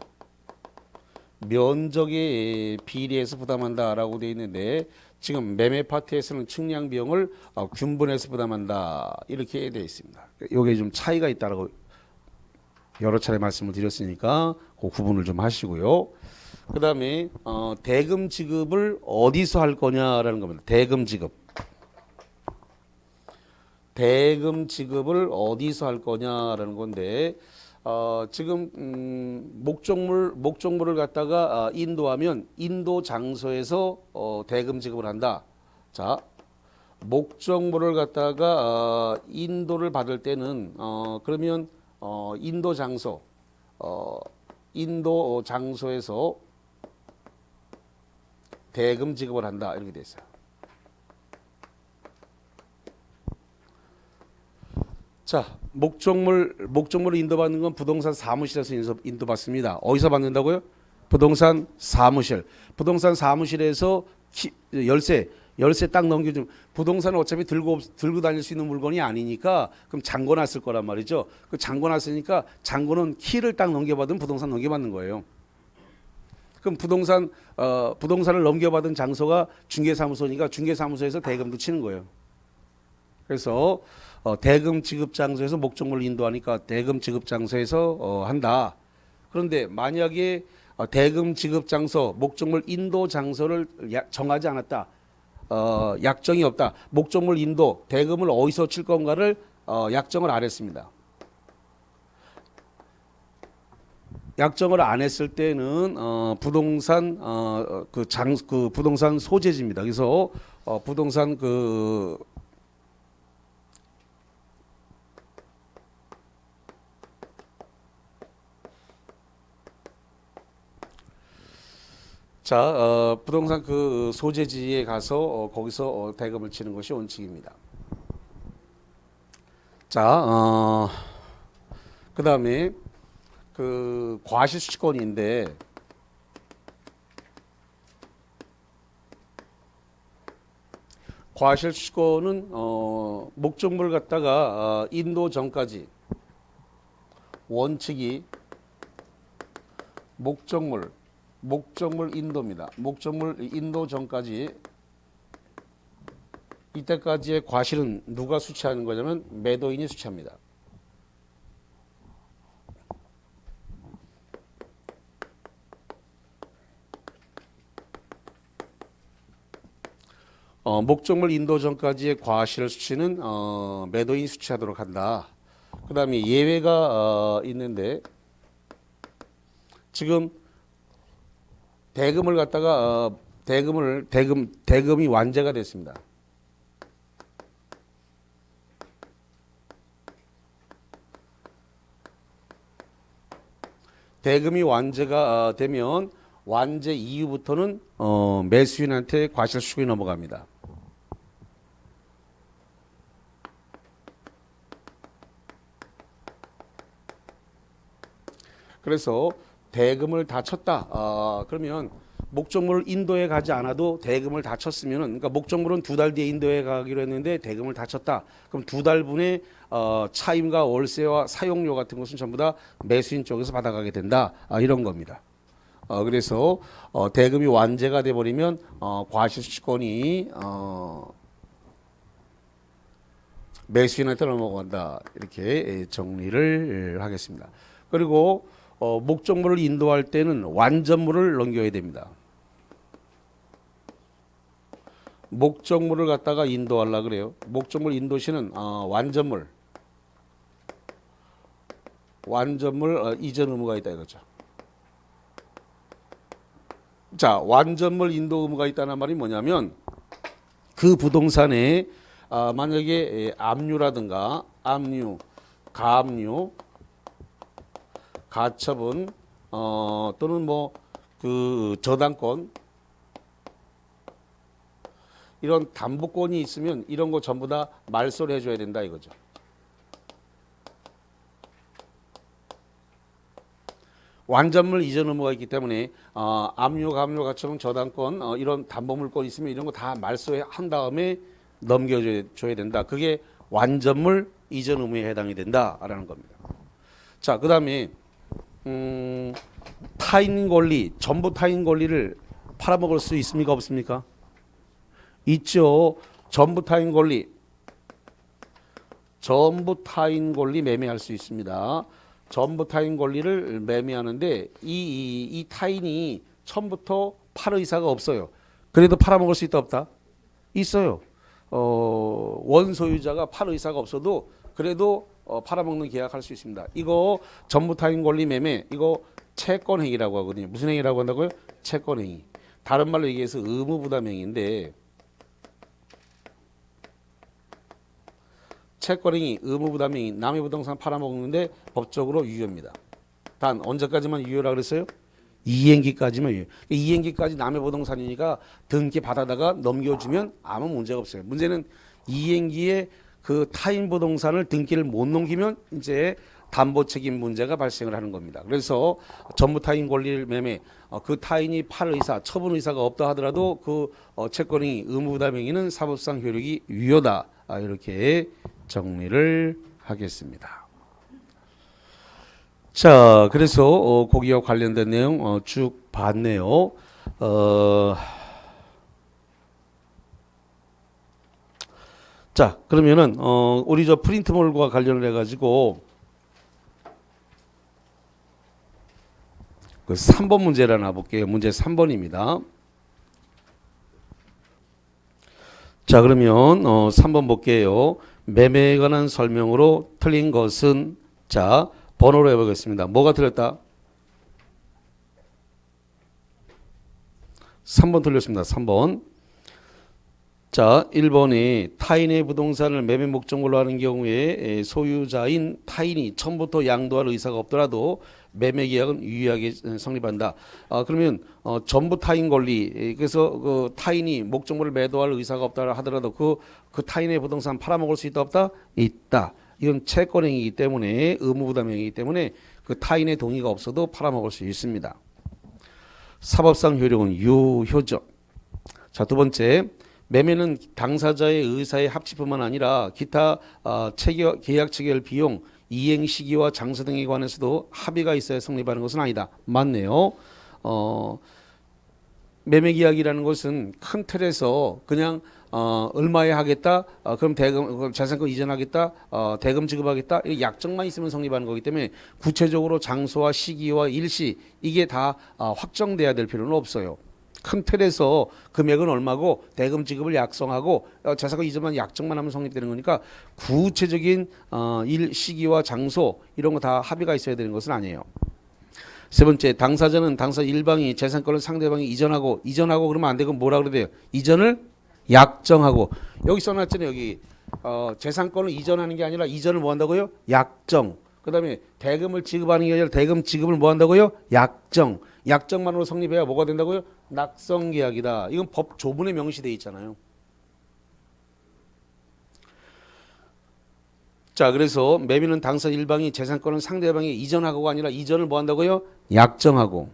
면적에 비례해서 부담한다라고 되어 있는데 지금 매매 파트에서는 측량 비용을 균분해서 부담한다 이렇게 되어 있습니다. 이게 좀 차이가 있다라고 여러 차례 말씀을 드렸으니까 그 구분을 좀 하시고요. 그 다음에 대금 지급을 어디서 할 거냐라는 겁니다. 대금 지급을 어디서 할 거냐라는 건데 지금 목적물을 갖다가 인도하면 인도 장소에서 대금 지급을 한다. 자, 목적물을 갖다가 인도를 받을 때는 그러면 인도 장소에서 대금 지급을 한다 이렇게 돼 있어요. 자, 목적물을 인도받는 건 부동산 사무실에서 인도받습니다. 어디서 받는다고요? 부동산 사무실에서 열쇠 열쇠 딱 넘겨주면 부동산은 어차피 들고 다닐 수 있는 물건이 아니니까 그럼 잠궈놨을 거란 말이죠. 그 잠궈놨으니까 잠궈놓은 키를 딱 넘겨받으면 부동산 넘겨받는 거예요. 그럼 부동산을 넘겨받은 장소가 중개사무소니까 중개사무소에서 대금도 치는 거예요. 그래서 대금 지급 장소에서 목적물을 인도하니까 대금 지급 장소에서 한다. 그런데 만약에 대금 지급 장소, 목적물 인도 장소를 정하지 않았다. 약정이 없다. 목적물 인도, 대금을 어디서 칠 건가를 약정을 안 했습니다. 약정을 안 했을 때는 부동산 그 부동산 소재지입니다. 그래서 부동산 부동산 그 소재지에 가서 거기서 대금을 치는 것이 원칙입니다. 자, 그 다음에 그 과실수취권인데 과실수취권은 목적물을 갖다가 인도 전까지 원칙이 목적물 인도입니다. 목적물 인도 전까지 이때까지의 과실은 누가 수취하는 거냐면 매도인이 수취합니다. 목적물 인도 전까지의 과실 수취는 매도인이 수취하도록 한다. 그 다음에 예외가 있는데 지금 대금을 갖다가 대금이 완제가 됐습니다. 대금이 완제가 되면 완제 이후부터는 매수인한테 과실수익이 넘어갑니다. 그래서 대금을 다 쳤다. 그러면 목적물을 인도에 가지 않아도 대금을 다 쳤으면은, 그러니까 목적물은 2달 뒤에 인도에 가기로 했는데 대금을 다 쳤다. 그럼 2달분의 차임과 월세와 사용료 같은 것은 전부 다 매수인 쪽에서 받아가게 된다. 이런 겁니다. 그래서 대금이 완제가 돼버리면 과실수취권이 매수인한테 넘어간다. 이렇게 정리를 하겠습니다. 그리고 목적물을 인도할 때는 완전물을 넘겨야 됩니다. 목적물을 갖다가 인도하려 그래요. 목적물 인도 시는 완전물 이전 의무가 있다 이거죠. 자, 완전물 인도 의무가 있다는 말이 뭐냐면 그 부동산에 만약에 압류라든가 압류, 가압류, 가처분 또는 뭐 그 저당권 이런 담보권이 있으면 이런 거 전부 다 말소를 해줘야 된다 이거죠. 완전물 이전 의무가 있기 때문에 압류, 가압류, 가처분, 저당권 이런 담보물권 있으면 이런 거 다 말소한 다음에 넘겨줘야 된다. 그게 완전물 이전 의무에 해당이 된다라는 겁니다. 자, 그 다음에 타인 권리, 전부 타인 권리를 팔아먹을 수 있습니까? 없습니까? 있죠. 전부 타인 권리 매매할 수 있습니다. 전부 타인 권리를 매매하는데 이 타인이 처음부터 팔 의사가 없어요. 그래도 팔아먹을 수 있다 없다? 있어요. 원소유자가 팔 의사가 없어도 그래도 팔아먹는 계약할 수 있습니다. 이거 전부 타인 권리 매매 이거 채권행위라고 하거든요. 무슨 행위라고 한다고요? 채권행위. 다른 말로 얘기해서 의무부담행위인데 채권행위, 의무부담행위, 남의 부동산 팔아먹는데 법적으로 유효입니다. 단 언제까지만 유효라 그랬어요? 이행기까지만 유효. 이행기까지 남의 부동산이니까 등기 받아다가 넘겨주면 아무 문제가 없어요. 문제는 이행기에 그 타인 부동산을 등기를 못 넘기면 이제 담보 책임 문제가 발생을 하는 겁니다. 그래서 전부 타인 권리 매매 그 타인이 팔 의사, 처분 의사가 없다 하더라도 그 채권행위, 의무부담행위는 사법상 효력이 유효다. 이렇게 정리를 하겠습니다. 자, 그래서 거기와 관련된 내용 쭉 봤네요. 자, 그러면은 우리 저 프린트몰과 관련을 해가지고 그 3번 문제를 하나 볼게요. 문제 3번입니다. 자, 그러면 3번 볼게요. 매매에 관한 설명으로 틀린 것은 자, 번호로 해보겠습니다. 뭐가 틀렸다? 3번 틀렸습니다. 3번. 자, 1번이 타인의 부동산을 매매 목적으로 하는 경우에 소유자인 타인이 처음부터 양도할 의사가 없더라도 매매 계약은 유효하게 성립한다. 그러면 전부 타인 권리, 그래서 그 타인이 목적물을 매도할 의사가 없다 하더라도 그 타인의 부동산 팔아먹을 수 있다 없다? 있다. 이건 채권행위이기 때문에 의무부담행위이기 때문에 그 타인의 동의가 없어도 팔아먹을 수 있습니다. 사법상 효력은 유효죠. 자, 두 번째. 매매는 당사자의 의사의 합치뿐만 아니라 기타 계약 체결 비용, 이행 시기와 장소 등에 관해서도 합의가 있어야 성립하는 것은 아니다. 맞네요. 매매 계약이라는 것은 큰 틀에서 그냥 얼마에 하겠다, 그럼 대금 재산권 이전하겠다, 대금 지급하겠다, 이 약정만 있으면 성립하는 거기 때문에 구체적으로 장소와 시기와 일시 이게 다 확정돼야 될 필요는 없어요. 큰 틀에서 금액은 얼마고 대금 지급을 약정하고 재산권 이전만 약정만 하면 성립되는 거니까 구체적인 일 시기와 장소 이런 거 다 합의가 있어야 되는 것은 아니에요. 세 번째, 당사자는 당사 일방이 재산권을 상대방이 이전하고 그러면 안 되고 뭐라 그래야 돼요? 이전을 약정하고. 여기 써놨잖아요. 여기 재산권을 이전하는 게 아니라 이전을 뭐 한다고요? 약정. 그 다음에 대금을 지급하는 게 아니라 대금 지급을 뭐 한다고요? 약정. 약정만으로 성립해야 뭐가 된다고요? 낙성계약이다. 이건 법 조문에 명시되어 있잖아요. 자, 그래서 매매는 당사 일방이 재산권을 상대방에 이전하고가 아니라 이전을 뭐 한다고요? 약정하고.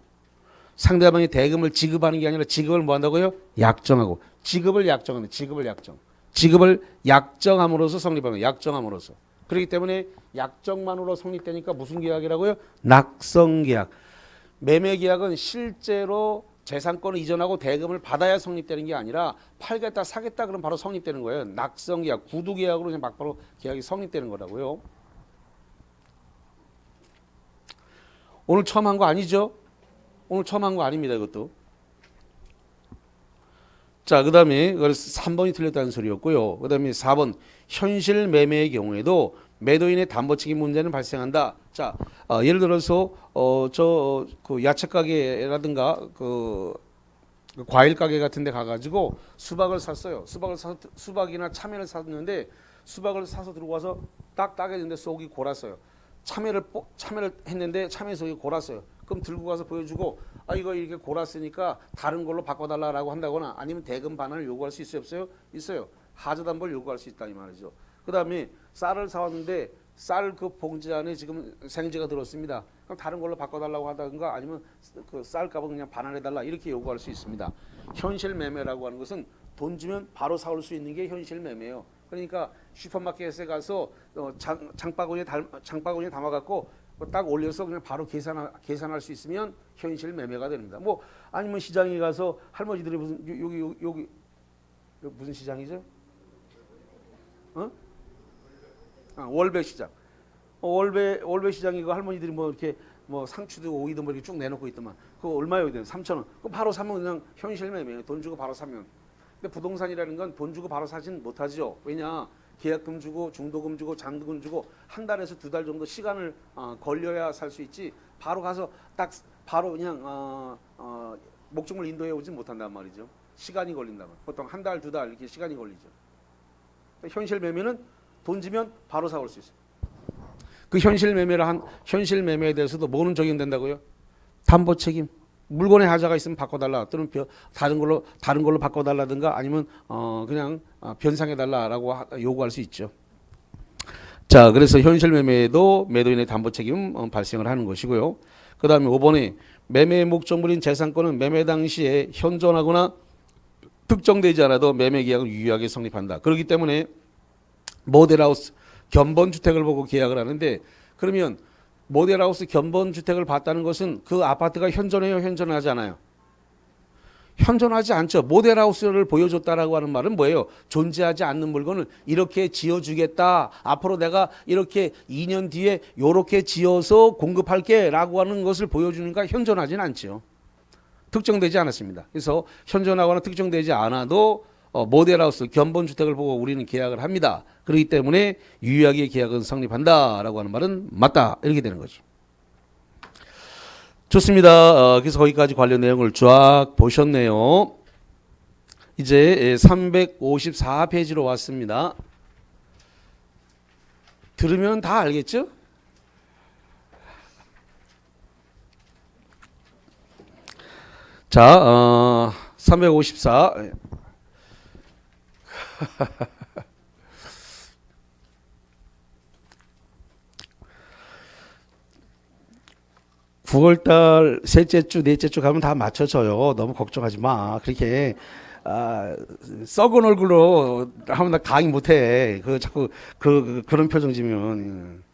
상대방이 대금을 지급하는 게 아니라 지급을 뭐 한다고요? 약정하고. 지급을 약정하는 지급을 약정. 지급을 약정함으로써 성립하는 약정함으로써. 그렇기 때문에 약정만으로 성립되니까 무슨 계약이라고요? 낙성계약. 매매계약은 실제로 재산권을 이전하고 대금을 받아야 성립되는 게 아니라 팔겠다 사겠다 그럼 바로 성립되는 거예요. 낙성계약, 구두계약으로 그냥 막바로 계약이 성립되는 거라고요. 오늘 처음 한 거 아니죠? 오늘 처음 한 거 아닙니다. 이것도. 자, 그 다음에 3번이 틀렸다는 소리였고요. 그 다음에 4번 현실 매매의 경우에도 매도인의 담보책임 문제는 발생한다. 자, 예를 들어서 그 야채 가게라든가 그 과일 가게 같은 데 가가지고 수박을 샀어요. 수박이나 참외를 샀는데 수박을 사서 들고 와서 딱 따겠는데 속이 골았어요. 참외를 했는데 참외 속이 골았어요. 그럼 들고 가서 보여주고 이거 이렇게 골았으니까 다른 걸로 바꿔달라고 한다거나 아니면 대금 반환을 요구할 수 있어요 없어요? 있어요. 하자담보를 요구할 수 있다 이 말이죠. 그 다음에 쌀을 사왔는데 쌀 그 봉지 안에 지금 생지가 들었습니다. 그럼 다른 걸로 바꿔달라고 하다든가 아니면 그 쌀값은 그냥 반환해달라 이렇게 요구할 수 있습니다. 현실 매매라고 하는 것은 돈 주면 바로 사올 수 있는 게 현실 매매예요. 그러니까 슈퍼마켓에 가서 장바구니에 담아갖고 딱 올려서 그냥 바로 계산할 수 있으면 현실 매매가 됩니다. 뭐 아니면 시장에 가서 할머니들이 무슨 여기 무슨 시장이죠? 월배 시장. 월배 시장 이거 할머니들이 뭐 이렇게 뭐 상추도 오이도 뭐 이렇게 쭉 내놓고 있더만. 그거 얼마예요? 3,000원. 그거 바로 사면 그냥 현실 매매예요. 돈 주고 바로 사면. 근데 부동산이라는 건 돈 주고 바로 사진 못하죠. 왜냐? 계약금 주고 중도금 주고 잔금 주고 한 달에서 두 달 정도 시간을 걸려야 살 수 있지. 바로 가서 딱 바로 그냥 목적물 인도해 오진 못한단 말이죠. 시간이 걸린다면 보통 한 달, 두 달 이렇게 시간이 걸리죠. 현실 매매는 돈 주면 바로 사올 수 있어요. 그 현실 매매에 대해서도 뭐는 적용된다고요? 담보 책임. 물건에 하자가 있으면 바꿔달라 또는 다른 걸로 바꿔달라든가 아니면 그냥 변상해달라라고 요구할 수 있죠. 자, 그래서 현실 매매에도 매도인의 담보 책임 발생을 하는 것이고요. 그 다음에 5번에 매매 목적물인 재산권은 매매 당시에 현존하거나 특정되지 않아도 매매 계약은 유효하게 성립한다. 그렇기 때문에 모델하우스 견본주택을 보고 계약을 하는데, 그러면 모델하우스 견본주택을 봤다는 것은 그 아파트가 현존해요, 현존하지 않아요? 현존하지 않죠. 모델하우스를 보여줬다라고 하는 말은 뭐예요? 존재하지 않는 물건을 이렇게 지어주겠다. 앞으로 내가 이렇게 2년 뒤에 이렇게 지어서 공급할게 라고 하는 것을 보여주니까 현존하지는 않죠. 특정되지 않았습니다. 그래서 현존하거나 특정되지 않아도 모델하우스 견본주택을 보고 우리는 계약을 합니다. 그렇기 때문에 유효하게 계약은 성립한다라고 하는 말은 맞다. 이렇게 되는 거죠. 좋습니다. 그래서 거기까지 관련 내용을 쫙 보셨네요. 이제 354페이지로 왔습니다. 들으면 다 알겠죠? 자, 354. 9월달 셋째 주, 넷째 주 가면 다 맞춰져요. 너무 걱정하지 마. 그렇게 썩은 얼굴로 하면 나 강의 못해. 자꾸 그런 표정 지면.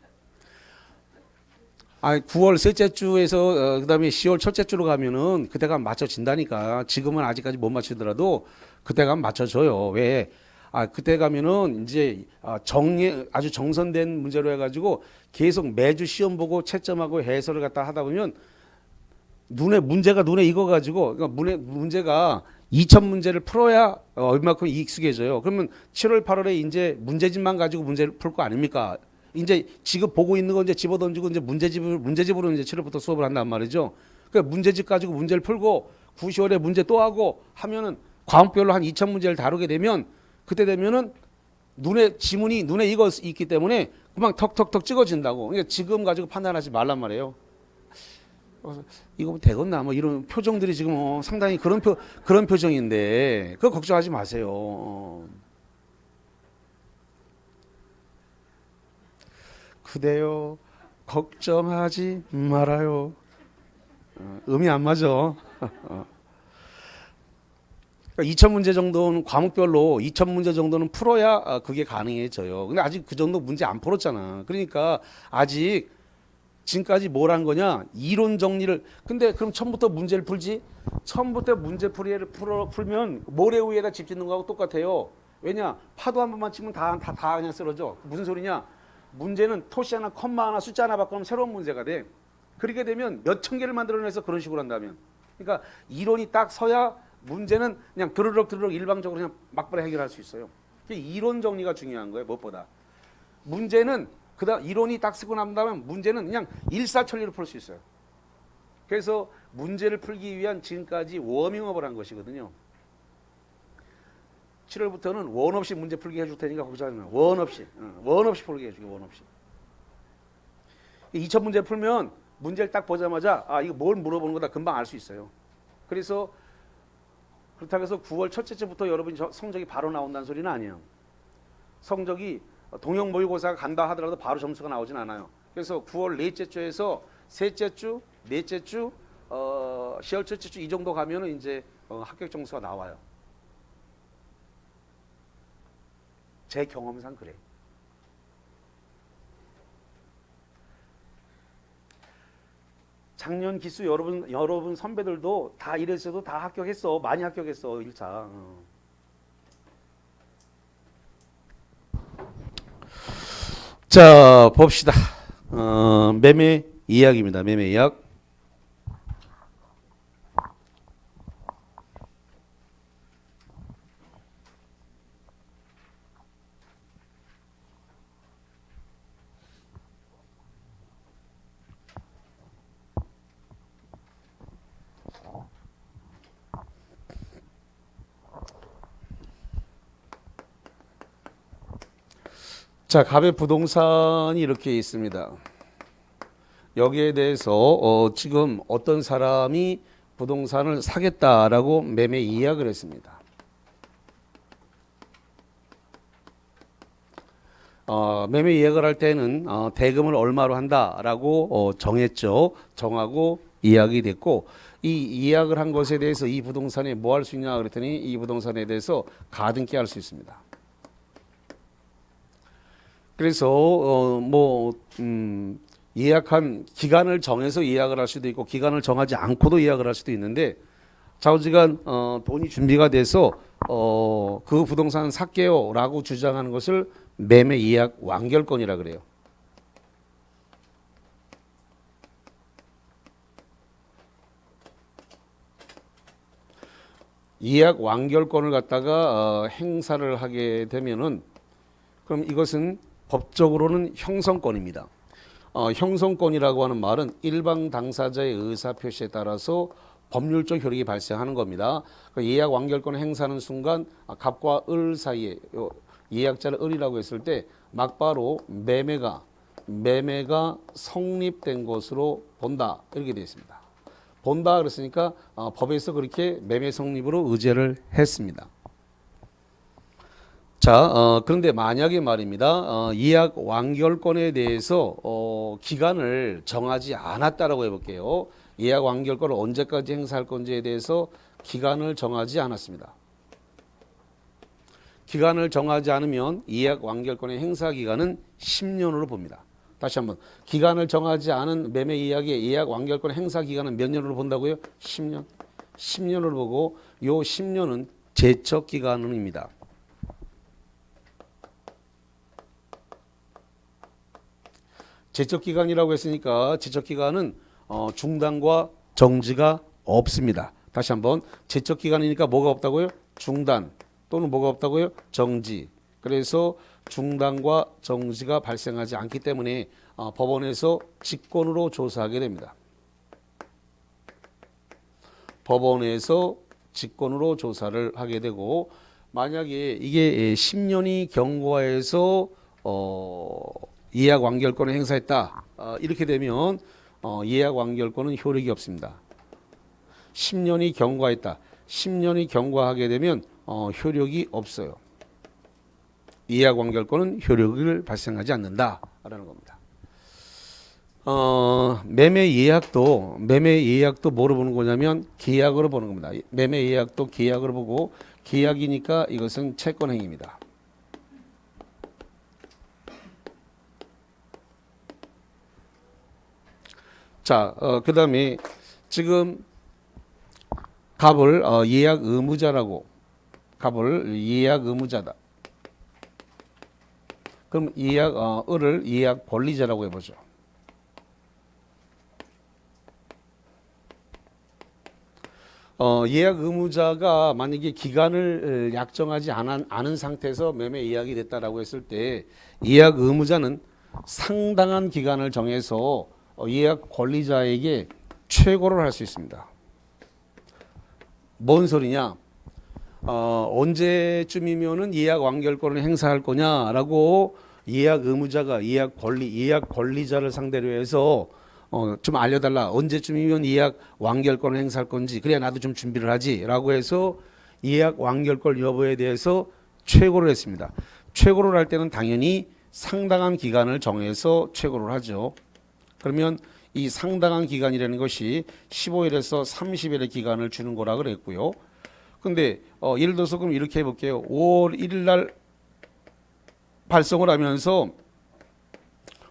9월 셋째 주에서 그다음에 10월 첫째 주로 가면은 그때 가면 맞춰진다니까. 지금은 아직까지 못 맞추더라도 그때 가면 맞춰져요. 왜? 그때 가면은 이제 아주 정선된 문제로 해가지고 계속 매주 시험 보고 채점하고 해설을 갖다 하다 보면 문제가 눈에 익어가지고, 그러니까 문제가 2,000문제를 풀어야 얼마큼 익숙해져요. 그러면 7월, 8월에 이제 문제집만 가지고 문제를 풀 거 아닙니까? 이제 지금 보고 있는 거 이제 집어던지고 이제 문제집으로 이제 7월부터 수업을 한단 말이죠. 그러니까 문제집 가지고 문제를 풀고 9, 10월에 문제 또 하고 하면은 과목별로 한 2,000문제를 다루게 되면, 그때 되면은 지문이 눈에 익기 때문에 그만 턱턱턱 찍어진다고. 그러니까 지금 가지고 판단하지 말란 말이에요. 이거 되겠나 뭐 이런 표정들이 지금 상당히 그런 표정인데 그거 걱정하지 마세요. 그대요 걱정하지 말아요. 음이 안 맞아. 2,000문제 정도는 과목별로 2,000문제 정도는 풀어야 그게 가능해져요. 근데 아직 그 정도 문제 안 풀었잖아. 그러니까 아직 지금까지 뭘 한 거냐? 이론 정리를. 근데 그럼 처음부터 문제를 풀지? 처음부터 문제풀이를 풀면 모래 위에다 집 짓는 거하고 똑같아요. 왜냐? 파도 한 번만 치면 다 그냥 쓰러져. 무슨 소리냐? 문제는 토시 하나, 컴마 하나, 숫자 하나 바꾸면 새로운 문제가 돼. 그렇게 되면 몇천 개를 만들어내서 그런 식으로 한다면. 그러니까 이론이 딱 서야 문제는 그냥 드르륵 일방적으로 그냥 막바로 해결할 수 있어요. 이론 정리가 중요한 거예요. 무엇보다. 문제는 그다음 이론이 딱 쓰고 난 다음에 문제는 그냥 일사천리로 풀 수 있어요. 그래서 문제를 풀기 위한 지금까지 워밍업을 한 것이거든요. 7월부터는 원 없이 문제 풀기 해줄 테니까 걱정하지 마. 원 없이 풀게 해줄게. 원 없이. 2,000문제 풀면 문제를 딱 보자마자 이거 뭘 물어보는 거다 금방 알 수 있어요. 그래서 그렇다고 해서 9월 첫째 주부터 여러분이 성적이 바로 나온다는 소리는 아니에요. 성적이 동형 모의고사가 간다 하더라도 바로 점수가 나오진 않아요. 그래서 9월 넷째 주에서 셋째 주, 넷째 주, 10월 첫째 주 이 정도 가면은 이제 합격 점수가 나와요. 제 경험상 그래. 작년 기수 여러분 선배들도 다 이랬어도 다 합격했어. 많이 합격했어. 1차. 자, 봅시다. 매매 이야기입니다. 매매 이야기. 자, 갑의 부동산이 이렇게 있습니다. 여기에 대해서 지금 어떤 사람이 부동산을 사겠다라고 매매 이야기를 했습니다. 매매 예약을 할 때는 대금을 얼마로 한다라고 정했죠. 정하고 예약이 됐고 이 예약을 한 것에 대해서 이 부동산에 뭐 할 수 있냐 그랬더니 이 부동산에 대해서 가등기 할 수 있습니다. 그래서 예약한 기간을 정해서 예약을 할 수도 있고 기간을 정하지 않고도 예약을 할 수도 있는데 좌우지간 돈이 준비가 돼서 그 부동산 살게요라고 주장하는 것을 매매 예약 완결권이라 그래요. 예약 완결권을 갖다가 행사를 하게 되면은 그럼 이것은 법적으로는 형성권입니다. 형성권이라고 하는 말은 일방 당사자의 의사 표시에 따라서 법률적 효력이 발생하는 겁니다. 예약 완결권을 행사하는 순간 갑과 을 사이에 예약자를 을이라고 했을 때 막바로 매매가 성립된 것으로 본다 이렇게 되어 있습니다. 본다 그랬으니까 법에서 그렇게 매매 성립으로 의제를 했습니다. 자, 그런데 만약에 말입니다. 예약 완결권에 대해서 기간을 정하지 않았다라고 해볼게요. 예약 완결권을 언제까지 행사할 건지에 대해서 기간을 정하지 않았습니다. 기간을 정하지 않으면 예약 완결권의 행사 기간은 10년으로 봅니다. 다시 한번 기간을 정하지 않은 매매 예약의 예약 완결권 행사 기간은 몇 년으로 본다고요? 10년. 10년으로 보고 요 10년은 제척 기간입니다. 제척 기간이라고 했으니까 제척 기간은 중단과 정지가 없습니다. 다시 한번 제척 기간이니까 뭐가 없다고요? 중단 또는 뭐가 없다고요? 정지. 그래서 중단과 정지가 발생하지 않기 때문에 법원에서 직권으로 조사하게 됩니다. 법원에서 직권으로 조사를 하게 되고 만약에 이게 10년이 경과해서 예약 완결권을 행사했다 이렇게 되면 예약 완결권은 효력이 없습니다. 10년이 경과했다. 10년이 경과하게 되면 효력이 없어요. 예약 완결권은 효력을 발생하지 않는다라는 겁니다. 매매 예약도 뭐로 보는 거냐면 계약으로 보는 겁니다. 매매 예약도 계약으로 보고 계약이니까 이것은 채권 행위입니다. 자, 그다음에 지금 갑을 예약 의무자라고 갑을 예약 의무자다. 그럼 을을 예약 권리자라고 해보죠. 예약 의무자가 만약에 기간을 약정하지 않은 상태에서 매매 예약이 됐다라고 했을 때 예약 의무자는 상당한 기간을 정해서 예약 권리자에게 최고를 할 수 있습니다. 뭔 소리냐? 언제쯤이면은 예약 완결권을 행사할 거냐라고 예약 의무자가 예약 권리자를 상대로 해서 좀 알려달라. 언제쯤이면 예약 완결권을 행사할 건지 그래야 나도 좀 준비를 하지라고 해서 예약 완결권 여부에 대해서 최고를 했습니다. 최고를 할 때는 당연히 상당한 기간을 정해서 최고를 하죠. 그러면 이 상당한 기간이라는 것이 15일에서 30일의 기간을 주는 거라 그랬고요. 근데 예를 들어서 그럼 이렇게 해볼게요. 5월 1일 날 발송을 하면서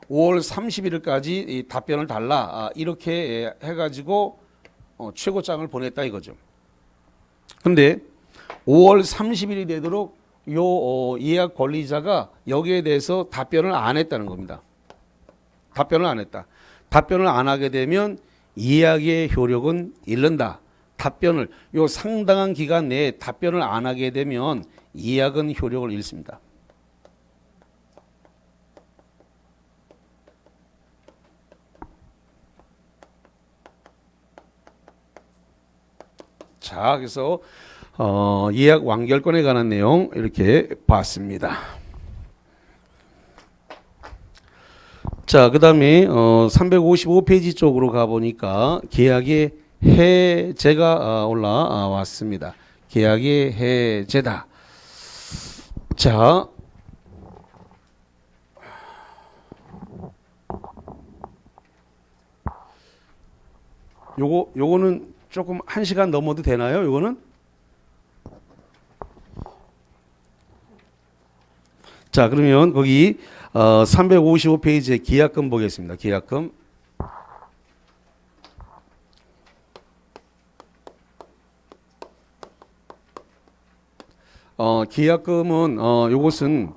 5월 31일까지 이 답변을 달라 이렇게 해가지고 최고장을 보냈다 이거죠. 근데 5월 30일이 되도록 요 예약 권리자가 여기에 대해서 답변을 안 했다는 겁니다. 답변을 안 했다. 답변을 안 하게 되면 예약의 효력은 잃는다. 답변을 요 상당한 기간 내에 답변을 안 하게 되면 예약은 효력을 잃습니다. 자, 그래서 예약 완결권에 관한 내용 이렇게 봤습니다. 자, 그 다음에 355페이지 쪽으로 가보니까 계약의 해제가 올라왔습니다. 계약의 해제다. 자, 요거는 조금 1시간 넘어도 되나요? 요거는? 자, 그러면 거기 355페이지에 계약금 보겠습니다. 계약금. 계약금은 요것은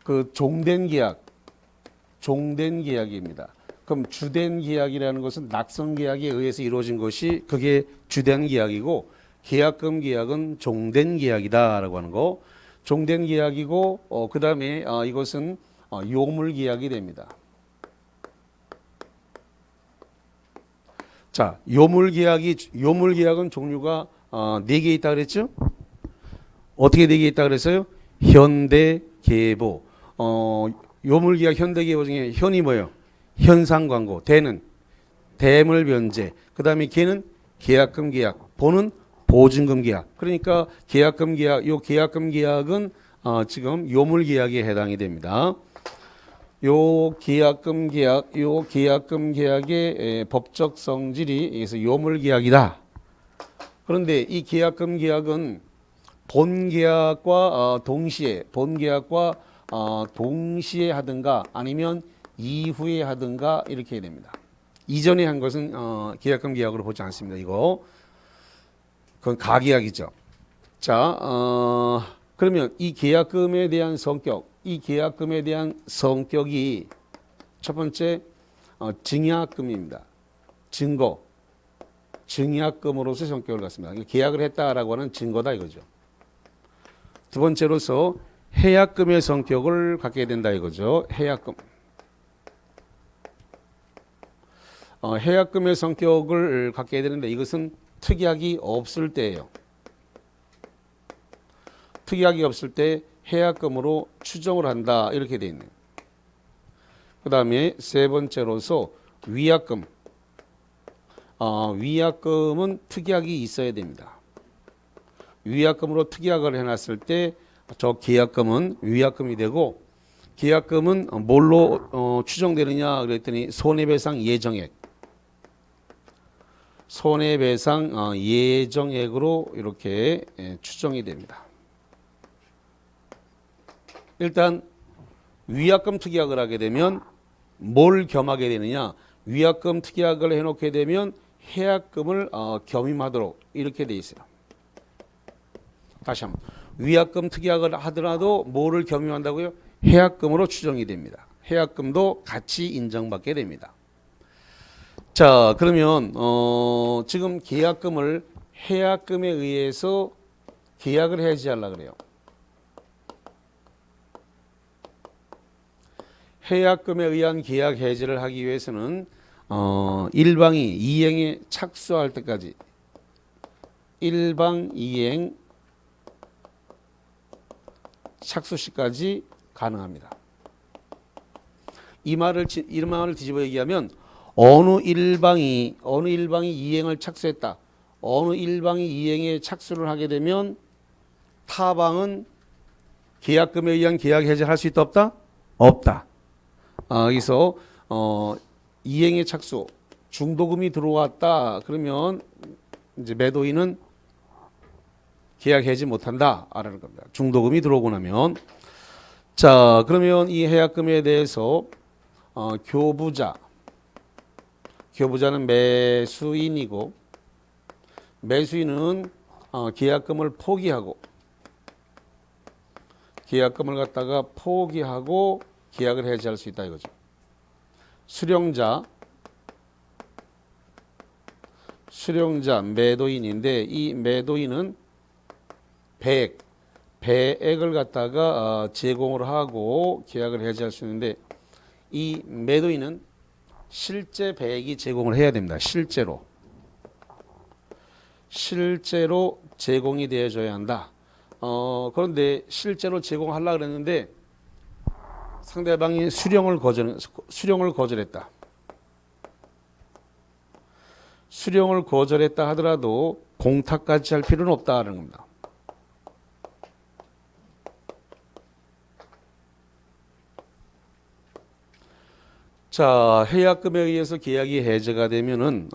그 종된 계약입니다. 그럼 주된 계약이라는 것은 낙선 계약에 의해서 이루어진 것이 그게 주된 계약이고 계약금 계약은 종된 계약이다라고 하는 거. 종된 계약이고 그다음에 이것은 요물 계약이 됩니다. 자, 요물 계약은 종류가 4개 있다 그랬죠? 어떻게 4개 있다 그랬어요? 현대, 계보. 요물 계약 현대 계보 중에 현이 뭐예요? 현상 광고. 대는 대물 변제. 그다음에 계는 계약금 계약. 보는 보증금 계약. 그러니까 계약금 계약, 요 계약금 계약은 지금 요물 계약에 해당이 됩니다. 요 계약금 계약의 법적 성질이 그래서 요물 계약이다. 그런데 이 계약금 계약은 본 계약과 동시에 하든가 아니면 이후에 하든가 이렇게 해야 됩니다. 이전에 한 것은 계약금 계약으로 보지 않습니다. 그건 가계약이죠. 자, 그러면 이 계약금에 대한 성격이 첫 번째 증약금입니다. 증약금으로서 성격을 갖습니다. 계약을 했다라고 하는 증거다 이거죠. 두 번째로서 해약금의 성격을 갖게 된다 이거죠. 해약금의 성격을 갖게 되는데 이것은 특약이 없을 때예요. 특약이 없을 때 해약금으로 추정을 한다 이렇게 돼 있네요. 그 다음에 세 번째로서 위약금. 위약금은 특약이 있어야 됩니다. 위약금으로 특약을 해놨을 때 저 계약금은 위약금이 되고 계약금은 뭘로 추정되느냐 그랬더니 손해배상 예정액으로 이렇게 추정이 됩니다. 일단 위약금 특약을 하게 되면 뭘 겸하게 되느냐? 위약금 특약을 해놓게 되면 해약금을 겸임하도록 이렇게 돼 있어요. 다시 한번 위약금 특약을 하더라도 뭐를 겸임한다고요? 해약금으로 추정이 됩니다. 해약금도 같이 인정받게 됩니다. 자, 그러면 지금 계약금을 해약금에 의해서 계약을 해지하려고 그래요. 해약금에 의한 계약 해지를 하기 위해서는 일방이 이행에 착수할 때까지 일방 이행 착수 시까지 가능합니다. 이 말을 뒤집어 얘기하면 어느 일방이 이행을 착수했다. 어느 일방이 이행에 착수를 하게 되면 타방은 계약금에 의한 계약 해지를 할 수 있다 없다? 없다. 그래서 이행의 착수 중도금이 들어왔다 그러면 이제 매도인은 계약 해지 못한다라는 겁니다. 중도금이 들어오고 나면 자 그러면 이 해약금에 대해서 교부자는 매수인이고 매수인은 계약금을 포기하고 계약을 해지할 수 있다 이거죠. 수령자 매도인인데 이 매도인은 배액을 갖다가 제공을 하고 계약을 해지할 수 있는데 이 매도인은 실제 배액이 제공을 해야 됩니다. 실제로 제공이 되어줘야 한다. 그런데 실제로 제공하려고 그랬는데 상대방이 수령을 거절했다. 수령을 거절했다 하더라도 공탁까지 할 필요는 없다는 겁니다. 자, 해약금에 의해서 계약이 해제가 되면은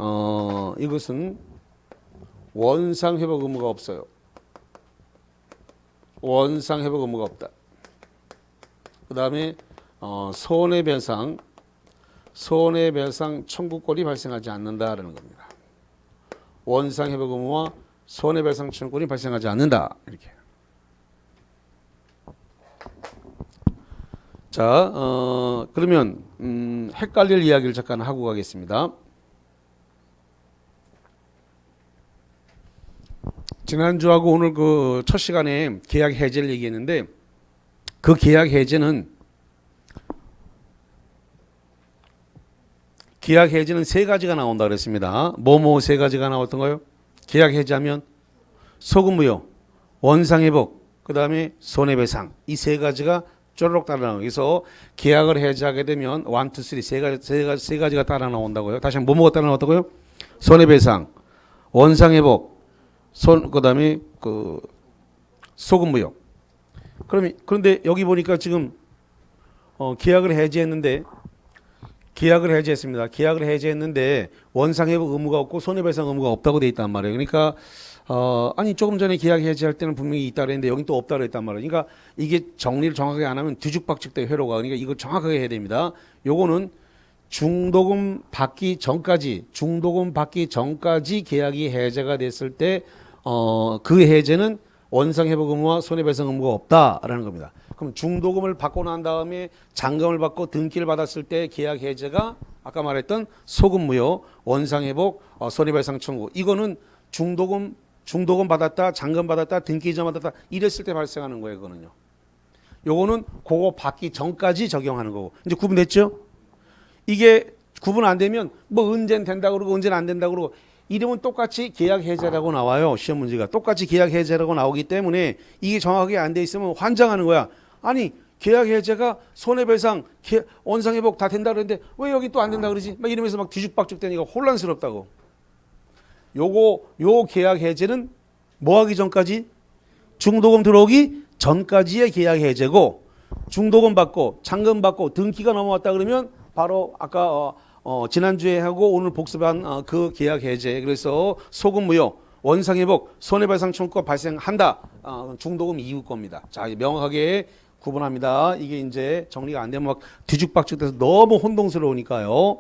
이것은 원상 회복 의무가 없어요. 원상 회복 의무가 없다. 그다음에 손해배상 청구권이 발생하지 않는다라는 겁니다. 원상 회복 의무와 손해배상 청구권이 발생하지 않는다. 이렇게. 자, 그러면 헷갈릴 이야기를 잠깐 하고 가겠습니다. 지난주하고 오늘 그 첫 시간에 계약 해제를 얘기했는데 그 계약 해제는 세 가지가 나온다 그랬습니다. 뭐뭐 세 가지가 나왔던가요? 계약 해제하면 소급무효, 원상회복, 그 다음에 손해배상 이 세 가지가 쪼르륵 따라 나와요. 그래서 계약을 해제하게 되면 1, 2, 3 세 가지가 따라 나온다고요. 다시 한번 뭐가 따라 나왔다고요? 손해배상, 원상회복, 그다음에 그 소급무효. 그런데 여기 보니까 지금 계약을 해제했습니다. 계약을 해제했는데 원상회복 의무가 없고 손해배상 의무가 없다고 돼 있단 말이에요. 그러니까 아니 조금 전에 계약 해제할 때는 분명히 있다 그랬는데 여긴 또 없다 그랬단 말이에요. 그러니까 이게 정리를 정확하게 안 하면 뒤죽박죽돼 회로가. 그러니까 이거 정확하게 해야 됩니다. 요거는 중도금 받기 전까지 계약이 해제가 됐을 때 그 해제는 원상회복 의무와 손해배상 의무가 없다라는 겁니다. 그럼 중도금을 받고 난 다음에 잔금을 받고 등기를 받았을 때 계약 해제가 아까 말했던 소급무효, 원상회복, 손해배상 청구. 이거는 중도금 받았다, 잔금 받았다, 등기 이전 받았다 이랬을 때 발생하는 거예요. 그거는요. 요거는 그거 받기 전까지 적용하는 거고. 이제 구분됐죠? 이게 구분 안 되면 뭐 언제는 된다 그러고 언제는 안 된다 그러고 이름은 똑같이 계약 해제라고 나와요. 시험 문제가 똑같이 계약 해제라고 나오기 때문에 이게 정확하게 안 돼 있으면 환장하는 거야. 아니 계약 해제가 손해배상, 원상회복 다 된다 그러는데 왜 여기 또 안 된다 그러지? 막 이러면서 막 뒤죽박죽 되니까 혼란스럽다고. 요 계약 해제는 뭐 하기 전까지? 중도금 들어오기 전까지의 계약 해제고 중도금 받고 잔금 받고 등기가 넘어왔다 그러면 바로 아까 지난주에 하고 오늘 복습한 그 계약 해제. 그래서 소급무효, 원상회복, 손해배상 청구가 발생한다. 중도금 이후 겁니다. 자, 명확하게 구분합니다. 이게 이제 정리가 안 되면 막 뒤죽박죽돼서 너무 혼동스러우니까요.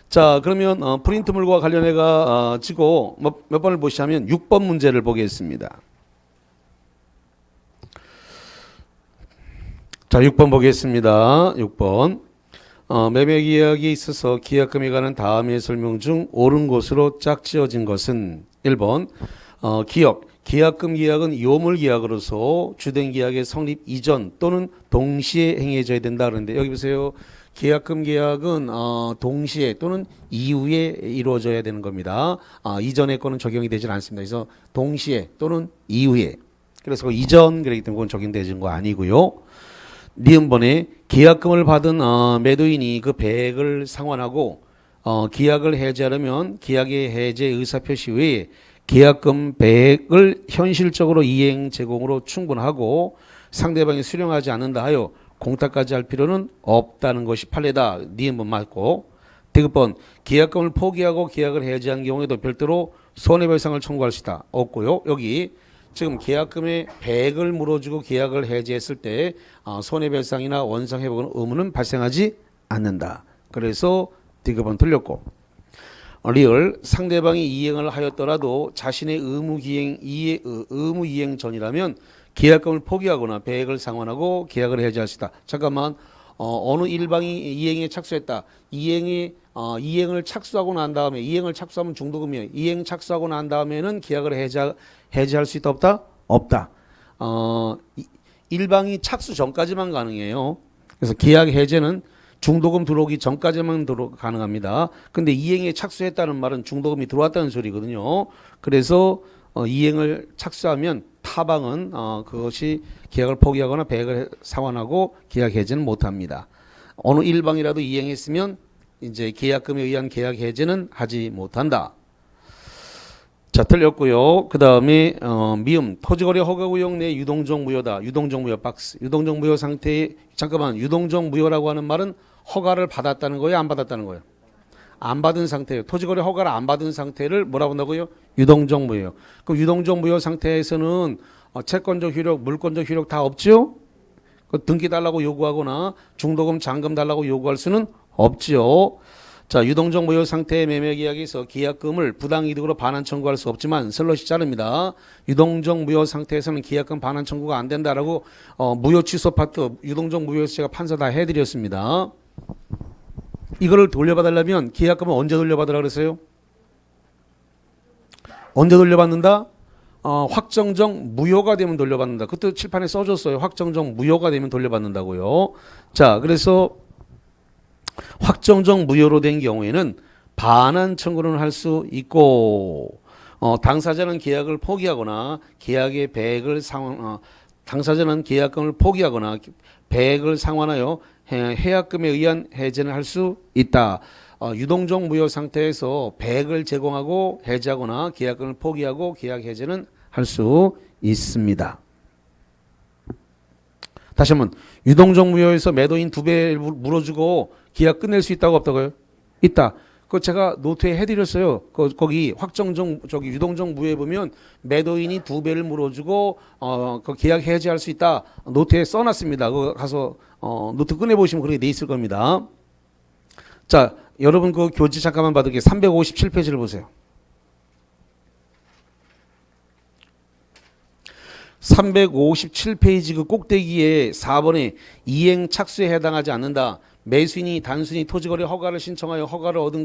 자, 그러면 프린트물과 관련해가 지고 몇 번을 보시자면 6번 문제를 보겠습니다. 자, 6번 보겠습니다. 6번. 매매 계약에 있어서 계약금에 관한 다음의 설명 중 옳은 것으로 짝지어진 것은 1번 계약금 계약은 요물 계약으로서 주된 계약의 성립 이전 또는 동시에 행해져야 된다 그러는데 여기 보세요. 계약금 계약은 동시에 또는 이후에 이루어져야 되는 겁니다. 이전의 거는 적용이 되질 않습니다. 그래서 동시에 또는 이후에. 그래서 이전 그렇기 때문에 그건 적용되는 거 아니고요. 니은번에 계약금을 받은 매도인이 그 배액을 상환하고 계약을 해제하려면 계약의 해제 의사표시 외에 계약금 배액을 현실적으로 이행 제공으로 충분하고 상대방이 수령하지 않는다 하여 공탁까지 할 필요는 없다는 것이 판례다. 니은번 맞고. 디귿번 계약금을 포기하고 계약을 해제한 경우에도 별도로 손해배상을 청구할 수 있다. 없고요. 여기 지금 계약금의 배액을 물어주고 계약을 해제했을 때 손해배상이나 원상회복 의무는 발생하지 않는다. 그래서 디귿번 틀렸고. 리얼 상대방이 이행을 하였더라도 자신의 의무 이행 전이라면 계약금을 포기하거나 배액을 상환하고 계약을 해제할 수 있다. 잠깐만 어느 일방이 이행에 착수했다. 이행을 착수하고 난 다음에 이행을 착수하면 중도금이에요. 이행 착수하고 난 다음에는 계약을 해제할 수 있다 없다? 없다. 일방이 착수 전까지만 가능해요. 그래서 계약 해제는 중도금 들어오기 전까지만 가능합니다. 근데 이행에 착수했다는 말은 중도금이 들어왔다는 소리거든요. 그래서 이행을 착수하면 타방은 그것이 계약을 포기하거나 배액을 상환하고 계약 해제는 못합니다. 어느 일방이라도 이행했으면 이제 계약금에 의한 계약 해제는 하지 못한다. 자, 틀렸고요. 그 다음에 미음 토지거래 허가구역 내 유동적 무효다. 유동적 무효 박스. 유동적 무효 상태에 잠깐만 유동적 무효라고 하는 말은 허가를 받았다는 거예요, 안 받았다는 거예요? 안 받은 상태예요. 토지거래 허가를 안 받은 상태를 뭐라고 한다고요? 유동적 무효예요. 그럼 유동적 무효 상태에서는 채권적 효력, 물권적 효력 다 없죠? 그 등기 달라고 요구하거나 중도금, 잔금 달라고 요구할 수는 없죠. 자, 유동적 무효 상태의 매매 계약에서 계약금을 부당이득으로 반환 청구할 수 없지만 슬롯이 자릅니다. 유동적 무효 상태에서는 계약금 반환 청구가 안 된다라고 무효 취소 파트, 유동적 무효에서 제가 판서 다 해드렸습니다. 이거를 돌려받으려면 계약금은 언제 돌려받으라 그랬어요? 언제 돌려받는다? 확정적 무효가 되면 돌려받는다. 그때 칠판에 써줬어요. 확정적 무효가 되면 돌려받는다고요. 자, 그래서 확정적 무효로 된 경우에는 반환 청구를 할 수 있고, 당사자는 계약을 포기하거나 계약의 배액을 당사자는 계약금을 포기하거나 배액을 상환하여 해약금에 의한 해제는 할 수 있다. 유동적 무효 상태에서 배액을 제공하고 해제하거나 계약금을 포기하고 계약 해제는 할 수 있습니다. 다시 한번 유동적 무효에서 매도인 2배 물어주고 계약 끝낼 수 있다고 없다고요? 있다. 그거 제가 노트에 해드렸어요. 거기 유동적 무효에 보면 매도인이 2배를 물어주고 그 계약 해제할 수 있다. 노트에 써놨습니다. 그거 가서 노트 꺼내 보시면 그렇게 돼 있을 겁니다. 자, 여러분 그 교재 잠깐만 받을게요. 357페이지를 보세요. 357페이지 그 꼭대기에 4번에 이행 착수에 해당하지 않는다. 매수인이 단순히 토지거래 허가를 신청하여 허가를 얻은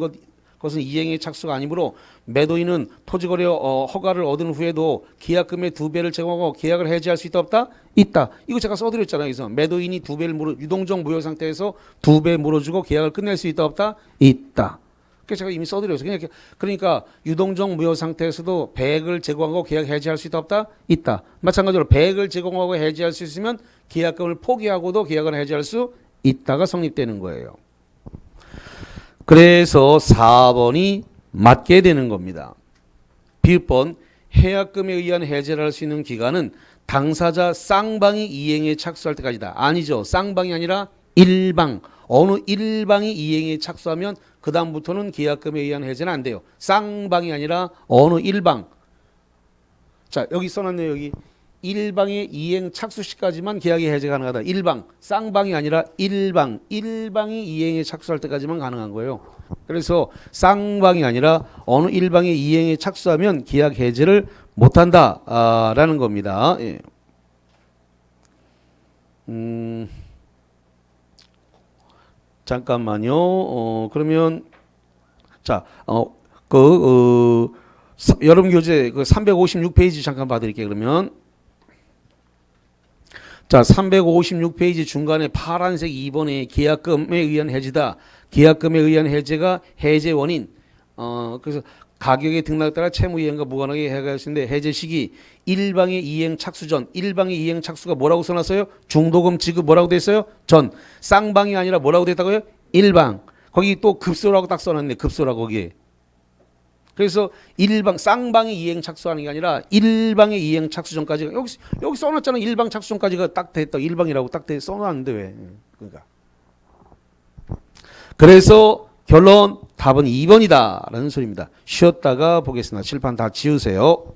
것은 이행의 착수가 아니므로 매도인은 토지거래 허가를 얻은 후에도 계약금의 2배를 제공하고 계약을 해지할 수 있다 없다? 있다. 이거 제가 써드렸잖아요. 그래서 매도인이 2배를 유동적 무효 상태에서 2배 물어주고 계약을 끝낼 수 있다 없다? 있다. 그래서 제가 이미 써드렸어요. 그러니까 유동적 무효 상태에서도 배액을 제공하고 계약 해지할 수 있다 없다? 있다. 마찬가지로 배액을 제공하고 해지할 수 있으면 계약금을 포기하고도 계약을 해지할 수 있다가 성립되는 거예요. 그래서 4번이 맞게 되는 겁니다. 비읍번 해약금에 의한 해제를 할 수 있는 기간은 당사자 쌍방이 이행에 착수할 때까지다. 아니죠. 쌍방이 아니라 일방. 어느 일방이 이행에 착수하면 그 다음부터는 계약금에 의한 해제는 안 돼요. 쌍방이 아니라 어느 일방. 자, 여기 써놨네요. 여기. 일방의 이행 착수 시까지만 계약의 해제가 가능하다. 일방, 쌍방이 아니라 일방, 일방이 이행에 착수할 때까지만 가능한 거예요. 그래서 쌍방이 아니라 어느 일방의 이행에 착수하면 계약 해제를 못한다라는 겁니다. 예. 잠깐만요. 그러면 자, 여러분 교재 그 356페이지 잠깐 봐드릴게요. 그러면. 자, 356페이지 중간에 파란색 2번에 계약금에 의한 해지다. 계약금에 의한 해제가 해제 원인. 그래서 가격의 등락에 따라 채무 이행과 무관하게 해갈 수 있는데 해제 시기 일방의 이행 착수 전. 일방의 이행 착수가 뭐라고 써놨어요? 중도금 지급 뭐라고 돼 있어요? 전. 쌍방이 아니라 뭐라고 돼 있다고요? 일방. 거기 또 급소라고 딱 써놨네. 급소라고 거기에. 그래서 일방 쌍방이 이행 착수하는 게 아니라 일방의 이행 착수 전까지가 여기 써놨잖아. 일방 착수 전까지가 딱 됐다. 일방이라고 딱 써놨는데 왜? 그러니까. 그래서 결론 답은 2번이다라는 소리입니다. 쉬었다가 보겠습니다. 칠판 다 지우세요.